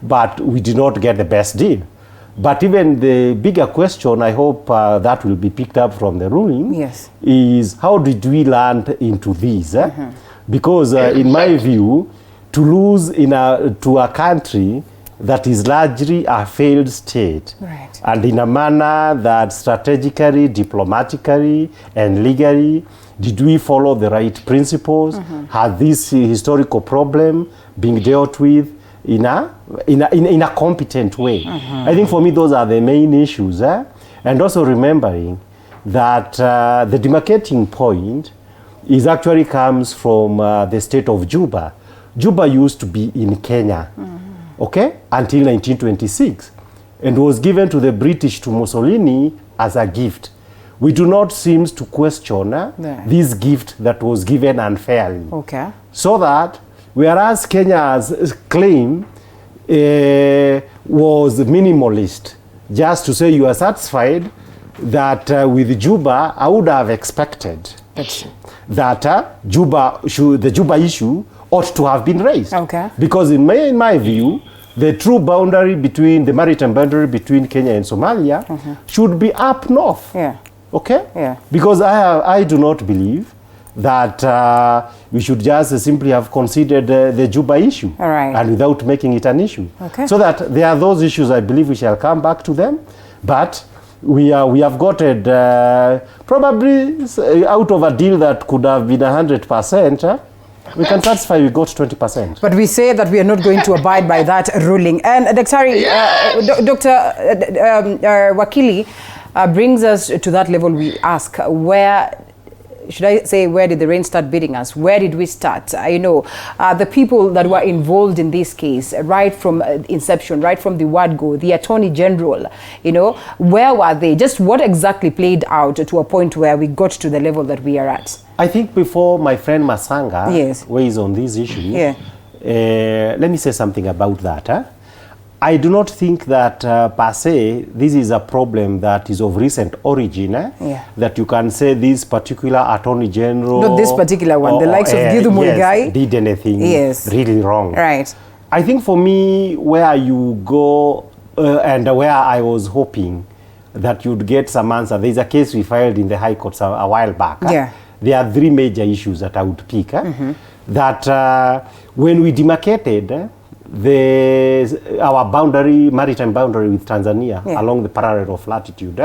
but we did not get the best deal. But even the bigger question, I hope that will be picked up from the ruling, is how did we land into this? Because in my view, to lose to a country that is largely a failed state, and in a manner that strategically, diplomatically, and legally, did we follow the right principles? Had this historical problem been dealt with in a competent way? I think for me those are the main issues, and also remembering that the demarcating point actually comes from the state of Juba. Juba used to be in Kenya, until 1926, and was given to the British, to Mussolini, as a gift. We do not seem to question this gift that was given unfairly. So that whereas Kenya's claim was minimalist, just to say you are satisfied, that with Juba, I would have expected that the Juba issue ought to have been raised. Because in my view, the true boundary between, the maritime boundary between Kenya and Somalia should be up north. Because I do not believe that we should just simply have considered the Juba issue, and without making it an issue. So that there are those issues, I believe we shall come back to them, but we have gotten probably out of a deal that could have been 100%, we can satisfy we got 20%. But we say that we are not going to abide by that ruling. And Dr. Wakili brings us to that level. We ask, where should I say, where did the rain start beating us? Where did we start? The people that were involved in this case, right from inception, right from the word go, the Attorney General, where were they? Just what exactly played out to a point where we got to the level that we are at? I think before my friend Masanga weighs on these issues, let me say something about that. I do not think that per se this is a problem that is of recent origin, that you can say this particular Attorney General, not this particular one, the likes of Githu Muigai, did anything really wrong. I think for me, where you go and where I was hoping that you'd get some answer, there's a case we filed in the High Court a while back. There are three major issues that I would pick. That when we demarcated our boundary, maritime boundary with Tanzania along the parallel of latitude,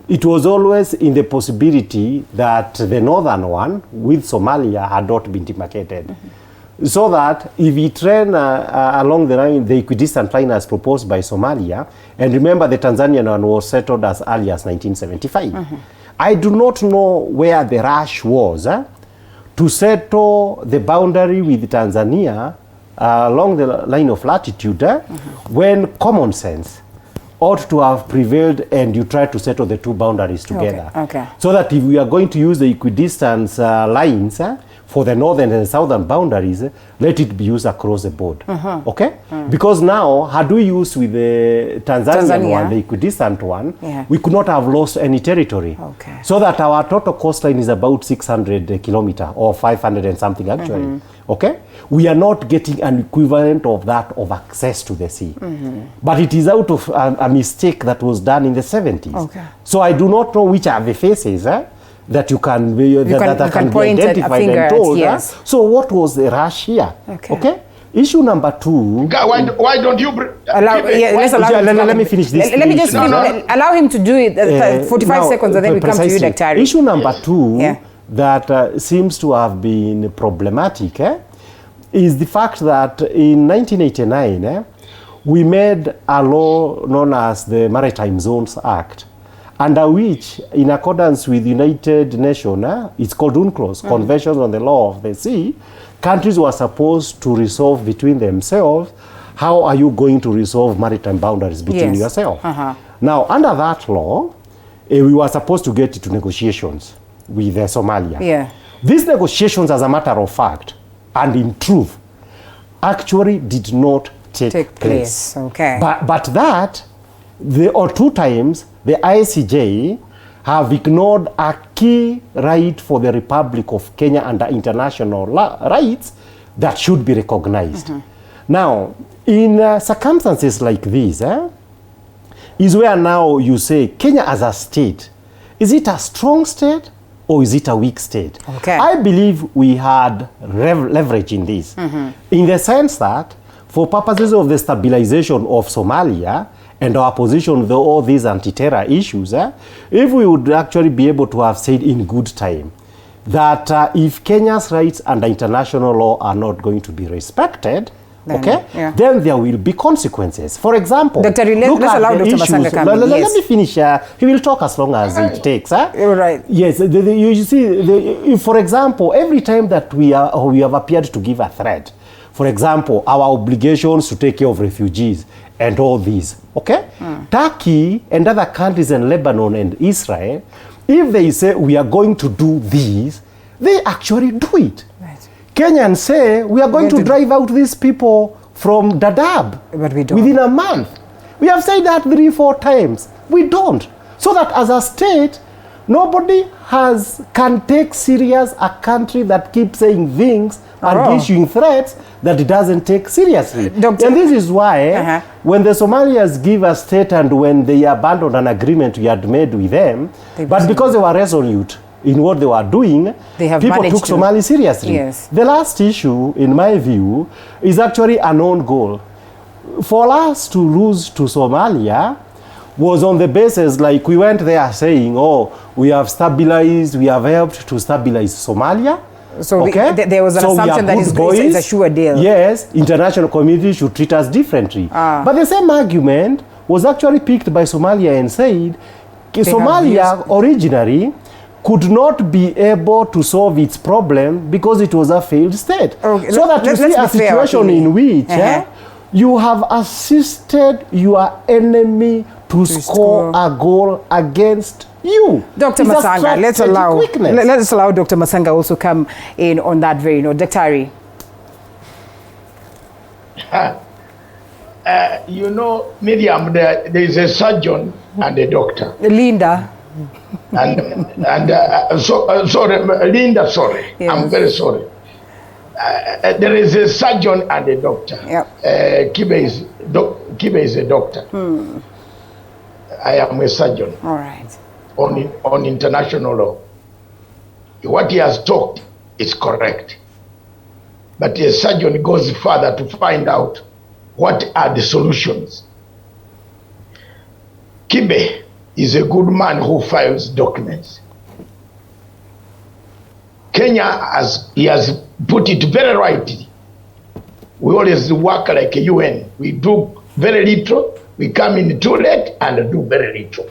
it was always in the possibility that the northern one with Somalia had not been demarcated. So that if we train along the line, the equidistant line as proposed by Somalia, and remember the Tanzanian one was settled as early as 1975. I do not know where the rush was to settle the boundary with Tanzania along the line of latitude when common sense ought to have prevailed and you try to settle the two boundaries together. Okay. So that if we are going to use the equidistance lines for the northern and southern boundaries, let it be used across the board. Okay? Because now, had we used with the Tanzanian one, the equidistant one, we could not have lost any territory. Okay. So that our total coastline is about 600 kilometers or 500 and something actually. Okay? We are not getting an equivalent of that of access to the sea. But it is out of a mistake that was done in the 70s. Okay. So I do not know which are the faces that you can be, that can be identified and told. Yes. So what was the rush here? Okay. Issue number two. Why don't you let me finish this. Let me just allow him to do it 45 seconds and then we come to you, Dr. Issue number two that seems to have been problematic is the fact that in 1989 we made a law known as the Maritime Zones Act, under which, in accordance with United Nations, it's called UNCLOS, Convention on the Law of the Sea, countries were supposed to resolve between themselves, how are you going to resolve maritime boundaries between yourself. Now, under that law, we were supposed to get into negotiations with Somalia. These negotiations, as a matter of fact, and in truth, actually did not take place. Okay. But that, or two times, the ICJ have ignored a key right for the Republic of Kenya under international rights that should be recognized. Now, in circumstances like this, is where now you say Kenya as a state, is it a strong state or is it a weak state? Okay. I believe we had leverage in this, in the sense that for purposes of the stabilization of Somalia, and our position with all these anti-terror issues, if we would actually be able to have said in good time that if Kenya's rights under international law are not going to be respected, then there will be consequences. For example, Dr. let's allow Dr. Masanga come in. Let me finish. He will talk as long as it takes. Right. Yes. You see, for example, every time that we have appeared to give a threat, for example, our obligations to take care of refugees and all these, Turkey and other countries in Lebanon and Israel, if they say we are going to do these, they actually do it. Right. Kenyans say we are going to drive out these people from Dadaab within a month. We have said that 3-4 times. We don't. So that as a state, nobody can take serious a country that keeps saying things and issuing threats that it doesn't take seriously. And this is why when the Somalians give a state and when they abandoned an agreement we had made with them, but because they were resolute in what they were doing, people took Somali seriously. The last issue, in my view, is actually a known goal. For us to lose to Somalia was on the basis, like we went there saying, we have stabilized, we have helped to stabilize Somalia. So there was an assumption that it's a sure deal. Yes, international community should treat us differently. But the same argument was actually picked by Somalia and said, Somalia originally could not be able to solve its problem because it was a failed state. So that you see a situation in which you have assisted your enemy to score a goal against you. Dr. Masanga, let's allow Dr. Masanga also come in on that very note. Dr. Miriam, there is a surgeon and a doctor. Linda. Sorry, Linda, sorry. Yes. I'm very sorry. There is a surgeon and a doctor. Kibe is a doctor. I am a surgeon. All right. On international law. What he has talked is correct. But a surgeon goes further to find out what are the solutions. Kibe is a good man who files documents. Kenya, he has put it very rightly. We always work like a UN. We do very little, we come in too late and do very little.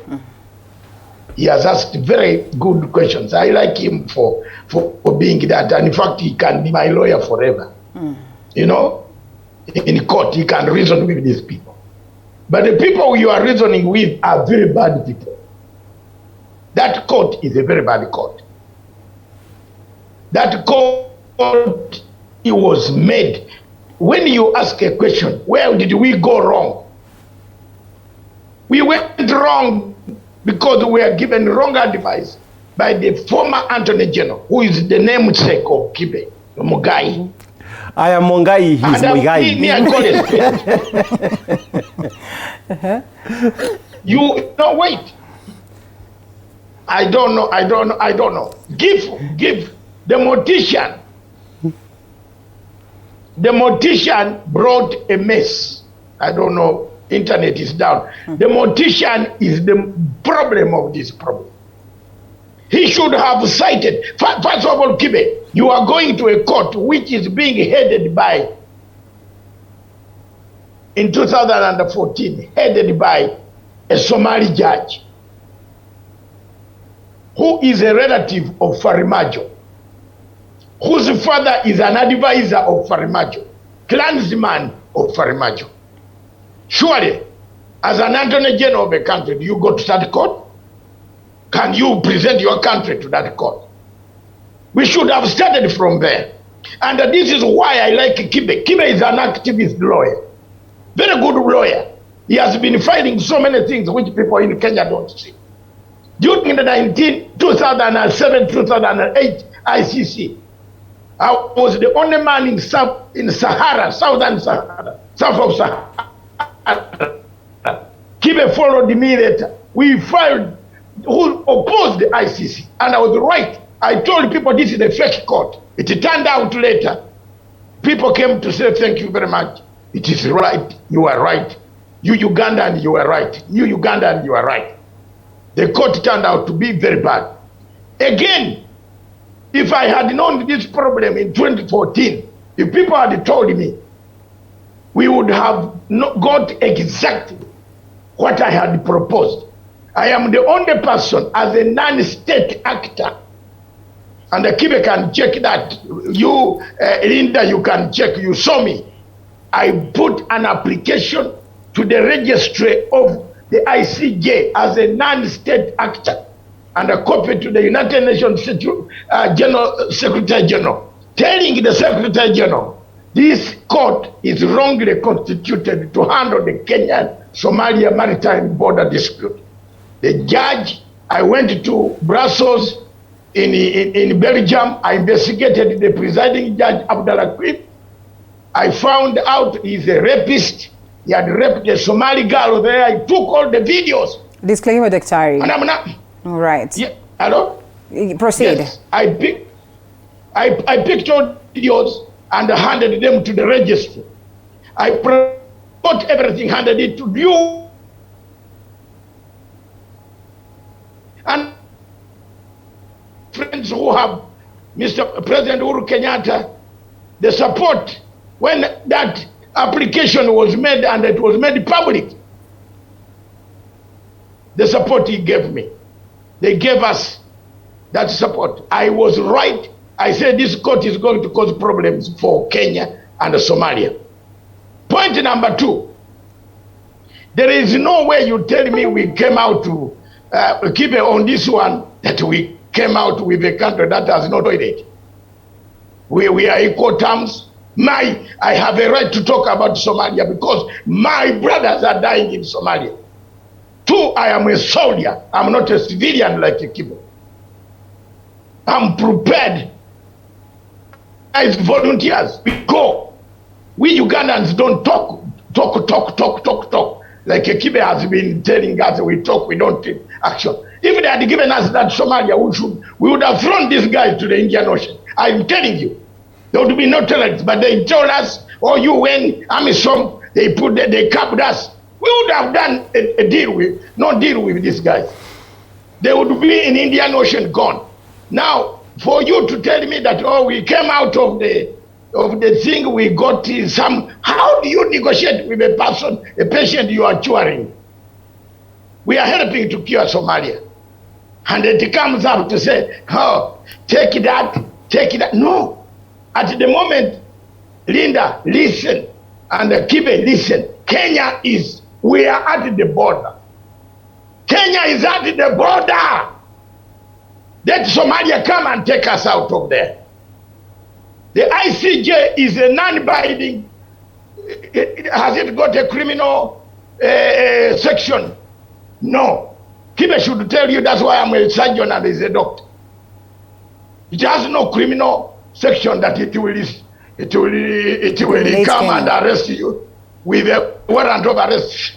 He has asked very good questions. I like him for being that. And in fact, he can be my lawyer forever. You know, in court, he can reason with these people. But the people you are reasoning with are very bad people. That court is a very bad court. That court, it was made. When you ask a question, where did we go wrong? We went wrong because we were given wrong advice by the former Attorney General, who is the namesake of Kibe, Mugai. I am Mongai, he's Mugai. You no wait. I don't know. Give the mortician. The mortician brought a mess. I don't know. Internet is down. The mortician is the problem of this problem. He should have cited, first of all, Kibe, you are going to a court which is being headed by, in 2014, headed by a Somali judge who is a relative of Farimajo, whose father is an advisor of Farimajo, clansman of Farimajo. Surely, as an Attorney General of a country, do you go to that court? Can you present your country to that court? We should have started from there. And this is why I like Kibe. Kibe is an activist lawyer. Very good lawyer. He has been fighting so many things which people in Kenya don't see. During the 2007, 2008 ICC, I was the only man in Sahara, southern Sahara, south of Sahara. Kibe followed me later. We filed, who opposed the ICC, and I was right. I told people this is a fake court. It turned out later, people came to say thank you very much. It is right, you are right. You Ugandan, you are right. You Ugandan, you are right. The court turned out to be very bad. Again, if I had known this problem in 2014, if people had told me, we would have not got exactly what I had proposed. I am the only person as a non-state actor, and the Kibe can check that. You, Linda, you can check, you saw me. I put an application to the registry of the ICJ as a non-state actor, and a copy to the United Nations Secretary General, telling the Secretary General, this court is wrongly constituted to handle the Kenya-Somalia maritime border dispute. The judge, I went to Brussels in Belgium. I investigated the presiding judge, Abdallah Quib. I found out he's a rapist. He had raped a Somali girl there. I took all the videos. Disclaimer, Daktari. And I'm not. Right. Yeah, hello? Proceed. Yes, I picked all the videos and handed them to the registry. I brought everything, handed it to you. And friends who have Mr. President Uhuru Kenyatta, the support when that application was made and it was made public, the support he gave me. They gave us that support. I was right. I said this court is going to cause problems for Kenya and Somalia. Point number 2. There is no way you tell me we came out to keep it on this one, that we came out with a country that has no toilet. We are equal terms. I have a right to talk about Somalia because my brothers are dying in Somalia. 2, I am a soldier. I'm not a civilian like a Kibo. I'm prepared. As volunteers, we go. We Ugandans don't talk. Like Kibe has been telling us, we talk, we don't take action. If they had given us that Somalia, we would have thrown these guys to the Indian Ocean. I'm telling you, there would be no tolerance. But they told us, oh, you win, AMISOM, they capped us. We would have done a deal with, no deal with these guys. They would be in Indian Ocean gone. Now, for you to tell me that, oh, we came out of the thing, we got some, how do you negotiate with a patient you are curing? We are helping to cure Somalia. And it comes up to say, oh, take that. No. At the moment, Linda, listen, and Kibe, listen. We are at the border. Kenya is at the border. Let Somalia come and take us out of there. The ICJ is a non-binding. Has it got a criminal section? No. Kibe should tell you that's why I'm a surgeon and he's a doctor. It has no criminal section that it will come and arrest you with a warrant of arrest.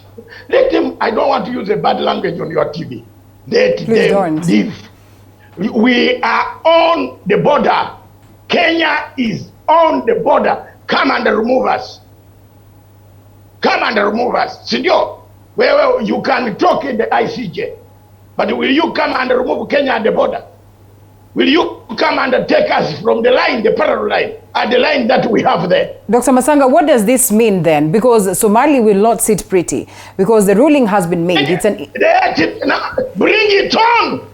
Let them, I don't want to use a bad language on your TV. Let them leave. We are on the border. Kenya is on the border. Come and remove us. Come and remove us. Senor, well, you can talk in the ICJ, but will you come and remove Kenya at the border? Will you come and take us from the line, the parallel line, at the line that we have there? Dr. Masanga, what does this mean then? Because Somali will not sit pretty, because the ruling has been made. It's an... Bring it on!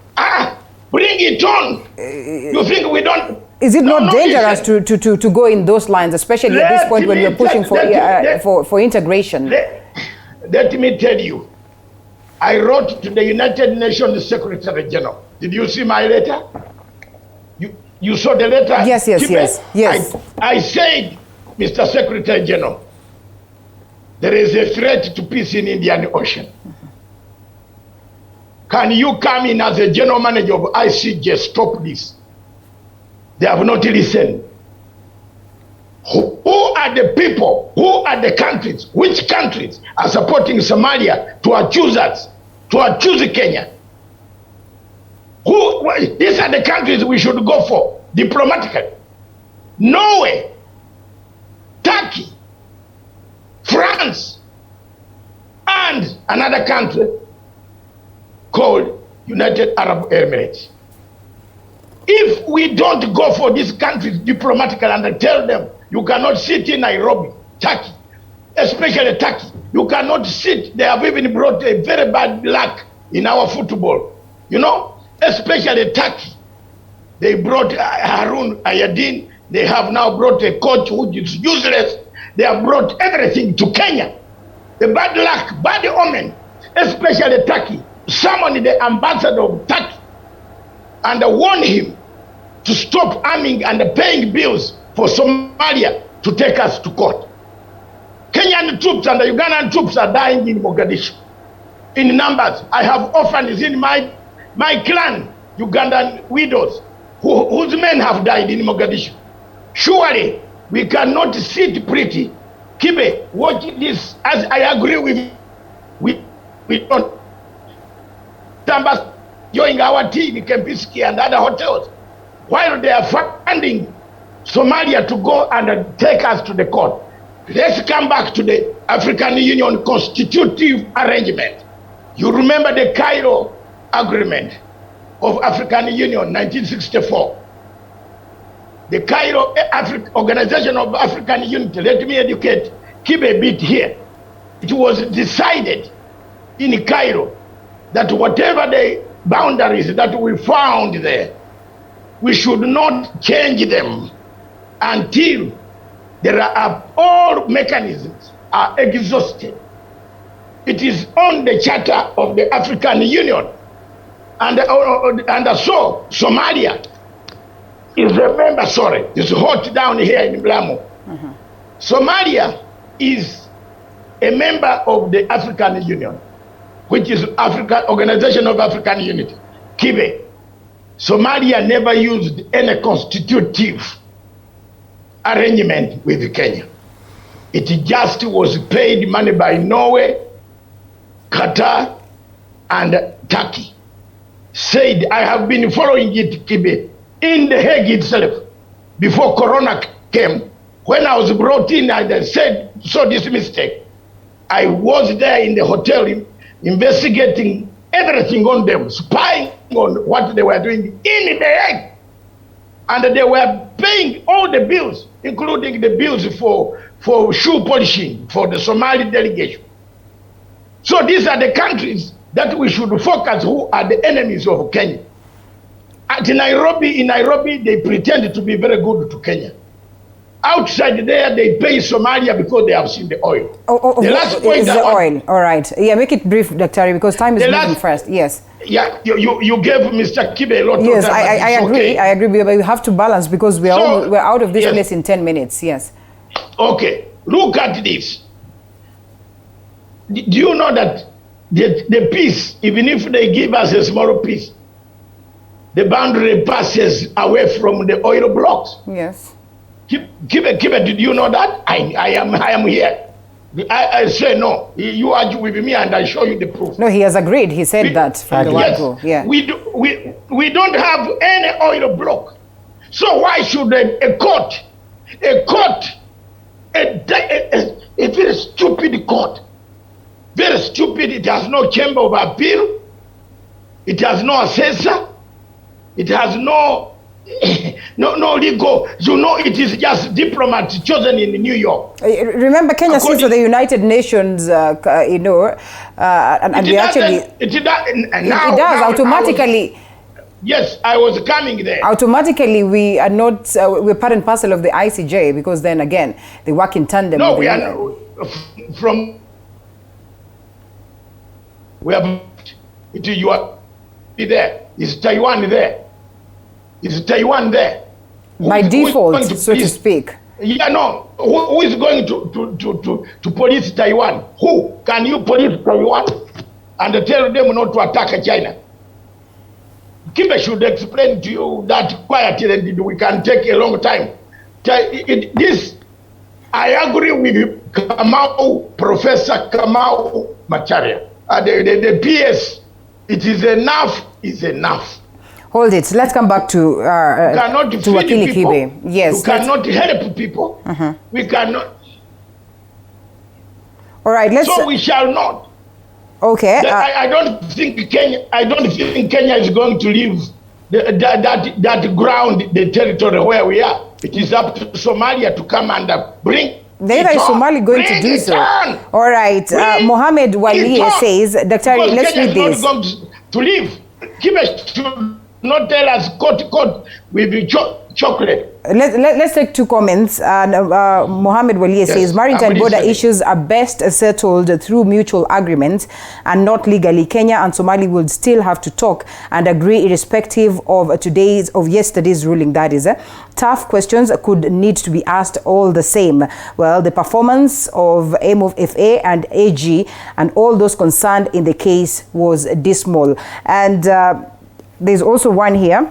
Bring it on! You think we don't... Is it not dangerous to go in those lines, especially at this point when you're pushing for integration? Let me tell you, I wrote to the United Nations Secretary General. Did you see my letter? You saw the letter? Yes. I said, Mr. Secretary General, there is a threat to peace in Indian Ocean. Can you come in as a general manager of ICJ, stop this? They have not listened. Who are the people, who are the countries, which countries are supporting Somalia to accuse us, to accuse Kenya? These are the countries we should go for diplomatically. Norway, Turkey, France, and another country called United Arab Emirates. If we don't go for these countries diplomatically and tell them you cannot sit in Nairobi, Turkey, especially Turkey, you cannot sit. They have even brought a very bad luck in our football, you know. Especially Turkey. They brought Harun Ayadin. They have now brought a coach who is useless. They have brought everything to Kenya. The bad luck, bad omen, especially Turkey. Summoned the ambassador of Turkey and warned him to stop arming and paying bills for Somalia to take us to court. Kenyan troops and the Ugandan troops are dying in Mogadishu in numbers. I have orphans in my clan, Ugandan widows, whose men have died in Mogadishu. Surely, we cannot sit pretty. Kibe, watch this, as I agree with you. We don't join our team in Kempinski and other hotels while they are funding Somalia to go and take us to the court. Let's come back to the African Union constitutive arrangement. You remember the Cairo Agreement of African Union, 1964. The Cairo Organization of African Unity, let me educate, keep a bit here. It was decided in Cairo that whatever the boundaries that we found there, we should not change them until there are all mechanisms are exhausted. It is on the Charter of the African Union. And so Somalia is a member, it's hot down here in Blamo. Somalia is a member of the African Union, which is Organization of African Unity, Kibe. Somalia never used any constitutive arrangement with Kenya. It just was paid money by Norway, Qatar, and Turkey. Said, I have been following it, Kibe, in The Hague itself, before Corona came. When I was brought in, I said, so this mistake. I was there in the hotel investigating everything on them, spying on what they were doing in the egg. And they were paying all the bills, including the bills for shoe polishing for the Somali delegation. So these are the countries that we should focus who are the enemies of Kenya. In Nairobi, they pretend to be very good to Kenya. Outside there, they pay Somalia because they have seen the oil. The last point is the oil. All right. Yeah, make it brief, Dr. because time is moving fast. Yes. Yeah, you gave Mr. Kibe a lot of time. Yes, I agree. Okay. I agree, but we have to balance because we're out of this place in 10 minutes. Yes. Okay. Look at this. Do you know that the peace, even if they give us a small piece, the boundary passes away from the oil blocks? Yes. Kibe, did you know that? I am here. I say no. You argue with me and I show you the proof. No, he has agreed. He said that from the word go. Yeah. We don't have any oil block. So why should a court, a very stupid court, very stupid, it has no chamber of appeal, it has no assessor, it has no legal, it is just diplomats chosen in New York. Remember, Kenya sits to the United Nations, and we actually... It does automatically. Yes, I was coming there. Automatically, we are not, we're part and parcel of the ICJ, because then again, they work in tandem. No, we are from... We have... You are there. Is Taiwan there? Is Taiwan there? By default, so to speak. Yeah, no. Who is going to police Taiwan? Who? Can you police Taiwan and tell them not to attack China? Kibe should explain to you that quietly, and we can take a long time. I agree with Kamau, Professor Kamau Macharia. The PS, it is enough. Hold it. Let's come back to Wakili Kibe. Yes. You cannot help people. We cannot. All right. So we shall not. Okay. I don't think Kenya is going to leave that ground, the territory where we are. It is up to Somalia to come and bring. Neither is Somali going to do so. All right. Mohammed Walie says, Dr. Let's read this. Not going to leave. Kibe should not tell us court with the chocolate. Let's take two comments. Mohammed Walie says, maritime border issues are best settled through mutual agreements and not legally. Kenya and Somali will still have to talk and agree irrespective of yesterday's ruling. That is, tough questions could need to be asked all the same. Well, the performance of MOFA and AG and all those concerned in the case was dismal. And there's also one here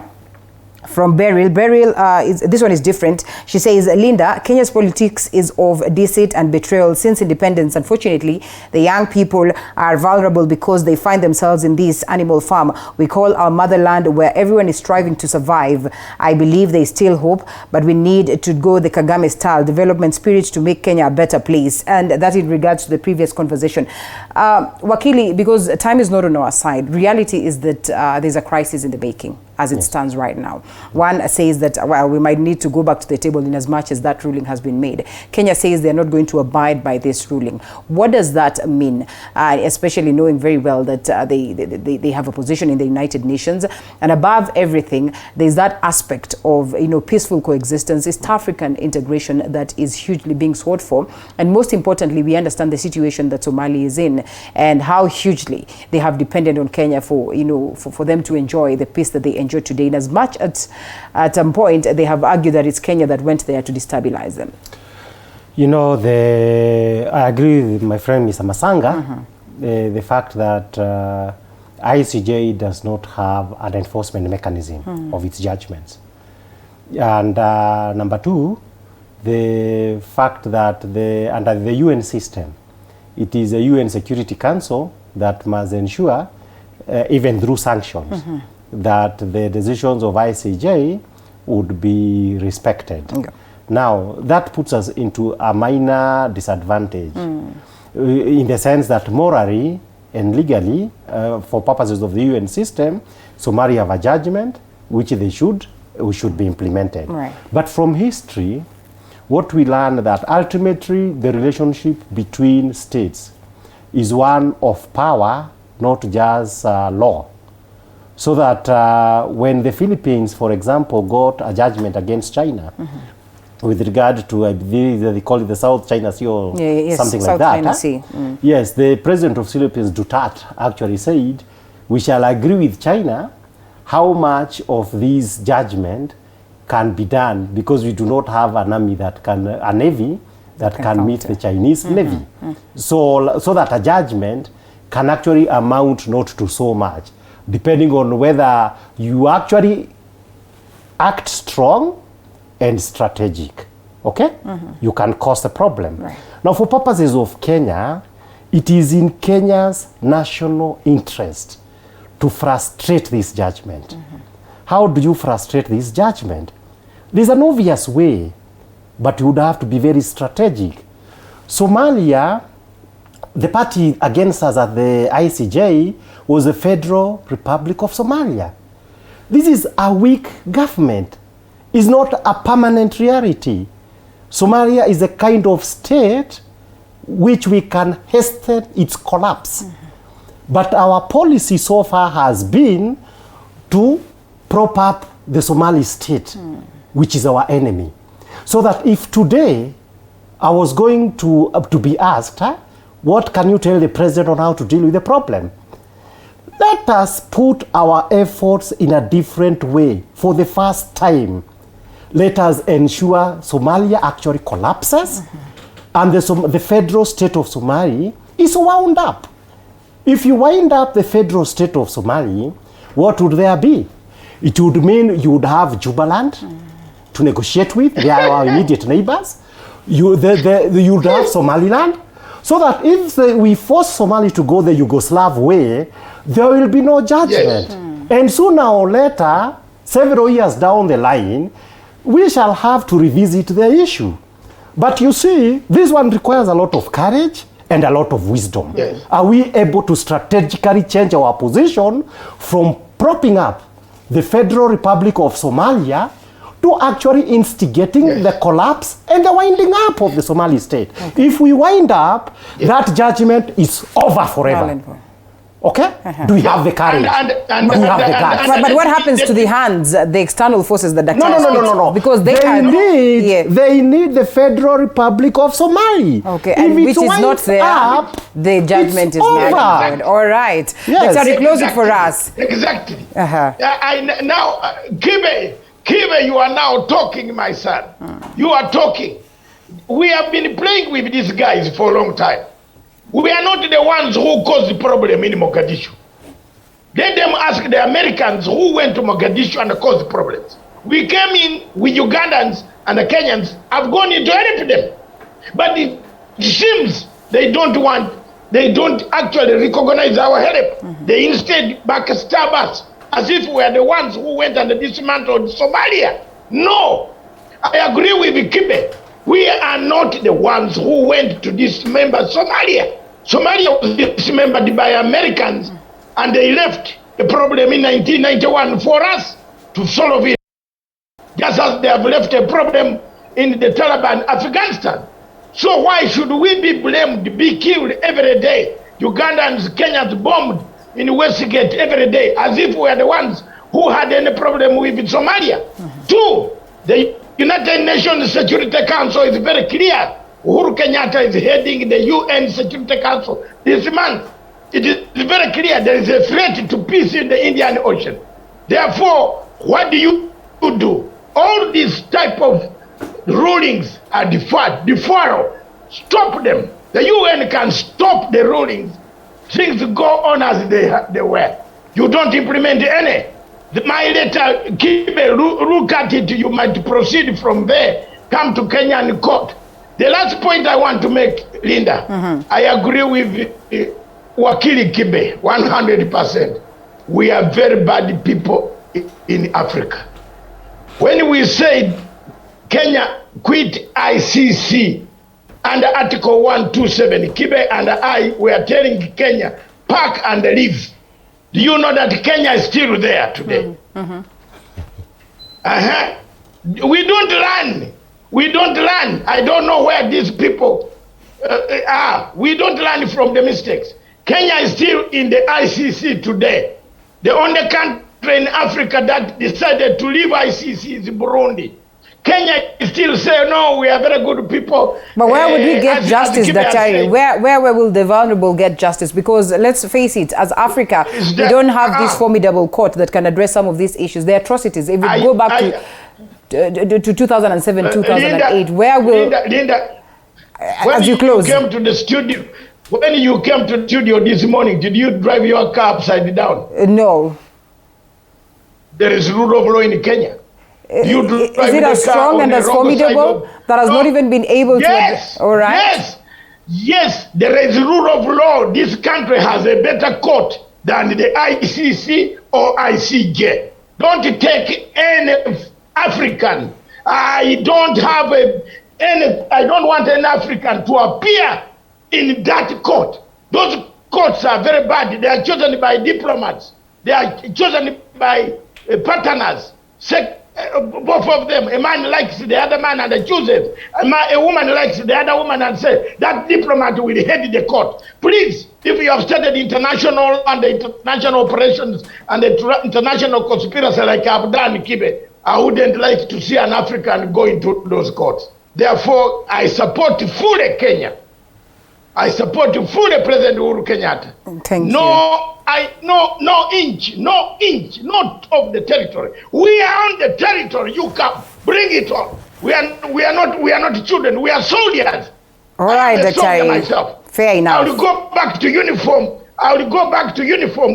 from Beryl. This one is different. She says, Linda, Kenya's politics is of deceit and betrayal since independence. Unfortunately, the young people are vulnerable because they find themselves in this animal farm we call our motherland, where everyone is striving to survive. I believe there is still hope, but we need to go the Kagame style development spirit to make Kenya a better place. And that in regards to the previous conversation. Wakili, because time is not on our side, reality is that there's a crisis in the making as it stands right now. One says that, well, we might need to go back to the table in as much as that ruling has been made. Kenya says they're not going to abide by this ruling. What does that mean? Especially knowing very well that they have a position in the United Nations. And above everything, there's that aspect of, peaceful coexistence, East African integration that is hugely being sought for. And most importantly, we understand the situation that Somalia is in and how hugely they have depended on Kenya for them to enjoy the peace that they enjoy today. And as much at some point, they have argued that it's Kenya that went there to destabilize them. I agree with my friend Mr. Masanga, the fact that ICJ does not have an enforcement mechanism of its judgments. And number two, the fact that under the UN system, it is a UN Security Council that must ensure, even through sanctions, that the decisions of ICJ would be respected. Okay. Now, that puts us into a minor disadvantage. in the sense that morally and legally, for purposes of the UN system, Somalia have a judgment which they should be implemented. Right. But from history, what we learn that ultimately the relationship between states is one of power, not just law. So that when the Philippines, for example, got a judgment against China with regard to, I believe they call it the South China Sea or something South like that. China Sea. Mm. Yes, the president of Philippines, Duterte, actually said, we shall agree with China how much of this judgment can be done, because we do not have an army that can, a navy that can meet the Chinese navy. So that a judgment can actually amount not to so much, depending on whether you actually act strong and strategic, okay? You can cause a problem. Right. Now, for purposes of Kenya, it is in Kenya's national interest to frustrate this judgment. How do you frustrate this judgment? There's an obvious way, but you would have to be very strategic. Somalia, the party against us at the ICJ was the Federal Republic of Somalia. This is a weak government. It's not a permanent reality. Somalia is a kind of state which we can hasten its collapse. But our policy so far has been to prop up the Somali state, which is our enemy. So that if today I was going to be asked, what can you tell the president on how to deal with the problem? Let us put our efforts in a different way. For the first time, let us ensure Somalia actually collapses and the federal state of Somalia is wound up. If you wind up the federal state of Somalia, what would there be? It would mean you would have Jubaland to negotiate with. They are our immediate neighbors. You would have Somaliland. So that if we force Somalia to go the Yugoslav way, there will be no judgment. Yes. And sooner or later, several years down the line, we shall have to revisit the issue. But you see, this one requires a lot of courage and a lot of wisdom. Yes. Are we able to strategically change our position from propping up the Federal Republic of Somalia to actually instigating the collapse and the winding up of the Somali state? Okay. If we wind up, that judgment is over forever. Okay? Do we have the courage? Do we have the guts? But what happens to the hands, the external forces that No. Because they need the Federal Republic of Somalia. Okay, and which is not there. The judgment is not. All right. Yes. Let's close it for us. Exactly. Now, Kibe, you are now talking, my son. You are talking. We have been playing with these guys for a long time. We are not the ones who caused the problem in Mogadishu. Let them ask the Americans who went to Mogadishu and caused the problems. We came in with Ugandans and the Kenyans have gone in to help them. But it seems they don't actually recognize our help. They instead backstab us as if we are the ones who went and dismantled Somalia. No, I agree with Kibe. We are not the ones who went to dismember Somalia. Somalia was dismembered by Americans and they left the problem in 1991 for us to solve it. Just as they have left a problem in the Taliban Afghanistan. So why should we be blamed, be killed every day? Ugandans, Kenyans bombed in Westgate every day as if we are the ones who had any problem with Somalia. Two, the United Nations Security Council is very clear. Uhuru Kenyatta is heading the UN Security Council this month. It is very clear there is a threat to peace in the Indian Ocean. Therefore, what do you do? All these type of rulings are deferral. Stop them. The UN can stop the rulings. Things go on as they were. You don't implement any. My letter, look at it, you might proceed from there, come to Kenyan court. The last point I want to make, Linda, I agree with Wakili Kibe, 100%. We are very bad people in Africa. When we said Kenya quit ICC under Article 127, Kibe and I were telling Kenya, pack and leave. Do you know that Kenya is still there today? We don't run. We don't run. I don't know where these people are. We don't learn from the mistakes. Kenya is still in the ICC today. The only country in Africa that decided to leave ICC is Burundi. Kenya still say, no, we are very good people. But where would we get justice, Daktari? Where will the vulnerable get justice? Because let's face it, as Africa, we don't have this formidable court that can address some of these issues. The atrocities, if we go back to 2007, 2008, where will... Linda, as you close. Came to the studio, when you came to the studio this morning, did you drive your car upside down? No. There is rule of law in Kenya. Is it as strong and as formidable that has not even been able to... All right. Yes, there is rule of law. This country has a better court than the ICC or ICJ. Don't take any African. I don't want an African to appear in that court. Those courts are very bad. They are chosen by diplomats. They are chosen by partners. Both of them, a man likes the other man and chooses. A woman likes the other woman and says, that diplomat will head the court. Please, if you have studied international and the international operations and the international conspiracy like I've done, Kibe, I wouldn't like to see an African go into those courts. Therefore, I support fully Kenya. I support fully President Uhuru Kenyatta. Thank you. No inch, not of the territory. We are on the territory. You come, bring it on. We are not children. We are soldiers. All right, myself. Fair enough. I will go back to uniform.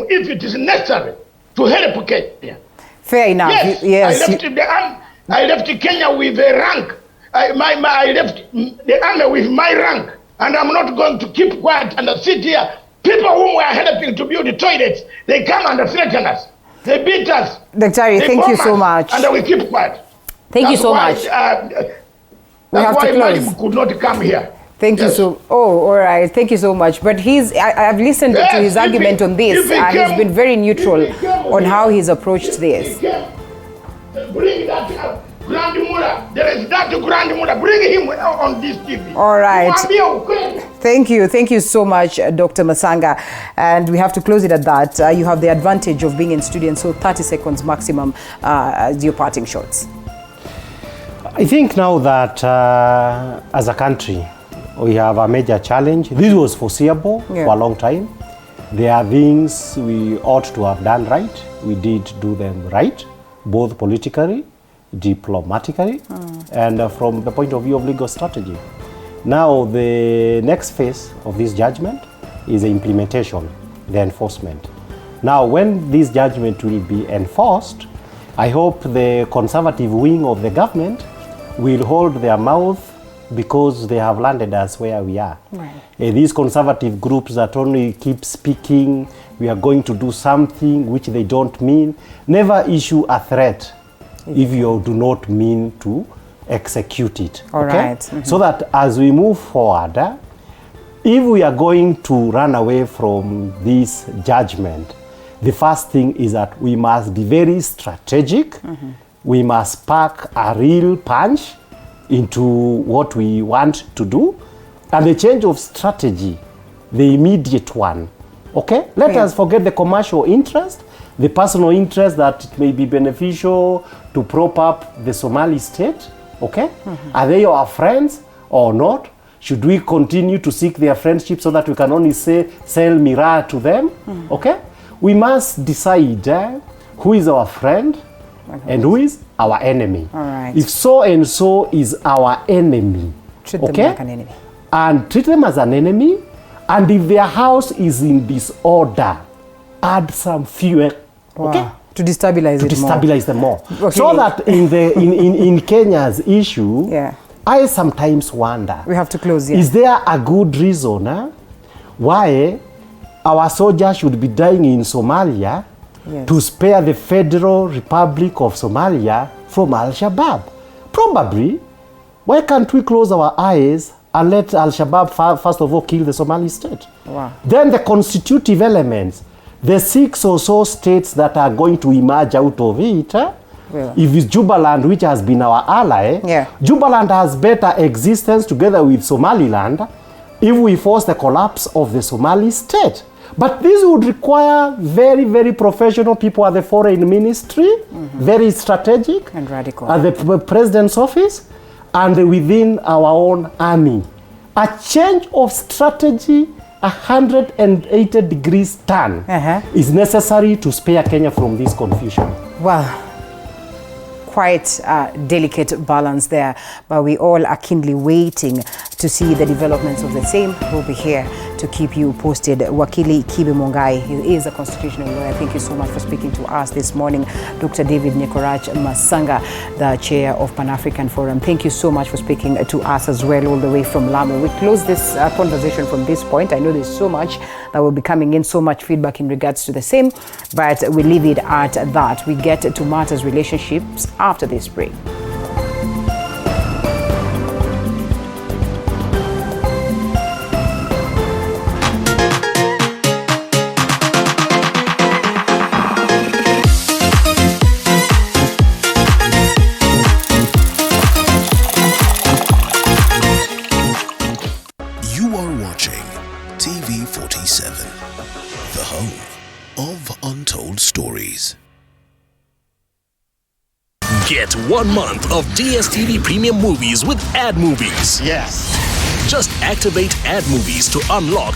If it is necessary to help Kenya. Fair enough. Yes. I left Kenya with a rank. I left the army with my rank. And I'm not going to keep quiet and sit here. People whom we are helping to build the toilets, they come and threaten us. They beat us. Daktari, thank you so much. And we keep quiet. Thank you so much. We have to close. Maritime could not come here. Thank you so. Oh, all right. Thank you so much. But I've listened to his argument on this. He's been very neutral on how he's approached this. Bring that up. Grand Mura, there is that Grand Mura. Bring him on this TV. All right. Thank you so much, Dr. Masanga. And we have to close it at that. You have the advantage of being in studio, so 30 seconds maximum as your parting shots. I think now that as a country, we have a major challenge. This was foreseeable for a long time. There are things we ought to have done right. We did do them right, both politically, diplomatically, and from the point of view of legal strategy. Now the next phase of this judgment is the implementation, the enforcement. Now when this judgment will be enforced, I hope the conservative wing of the government will hold their mouth because they have landed us where we are. Right. These conservative groups that only keep speaking, we are going to do something which they don't mean, never issue a threat if you do not mean to execute it. All right. So that as we move forward, if we are going to run away from this judgment, the first thing is that we must be very strategic. We must pack a real punch into what we want to do. And the change of strategy, the immediate one, let us forget the commercial interest, the personal interest that it may be beneficial to prop up the Somali state, Are they our friends or not? Should we continue to seek their friendship so that we can only sell miraa to them? We must decide who is our friend and who is our enemy. All right. If so and so is our enemy, treat them like an enemy. And treat them as an enemy. And if their house is in disorder, add some fuel, to destabilize them more. So that in Kenya's issue, I sometimes wonder, we have to close. Is there a good reason why our soldiers should be dying in Somalia to spare the Federal Republic of Somalia from Al-Shabaab? Probably. Why can't we close our eyes and let Al-Shabaab first of all kill the Somali state. Wow. Then the constitutive elements, the 6 or so states that are going to emerge out of it, Yeah. if it's Jubaland, which has been our ally, Yeah. Jubaland has better existence together with Somaliland if we force the collapse of the Somali state. But this would require very, very professional people at the foreign ministry, very strategic, And radical. at the president's office, and within our own army. A change of strategy, 180 degrees turn, is necessary to spare Kenya from this confusion. Well, quite a delicate balance there, but we all are keenly waiting to see the developments of the same. We'll be here to keep you posted. Wakili Kibe Mongai, he is a constitutional lawyer. Thank you so much for speaking to us this morning. Dr. David Nyekorach Masanga, the chair of Pan-African Forum. Thank you so much for speaking to us as well, all the way from Lamu. We close this conversation from this point. I know there's so much that will be coming in, so much feedback in regards to the same, but we leave it at that. We get to matters relationships after this break. You are watching TV47, the home of untold stories. Get 1 month of DStv Premium Movies with Ad Movies. Yes. Just activate Ad Movies to unlock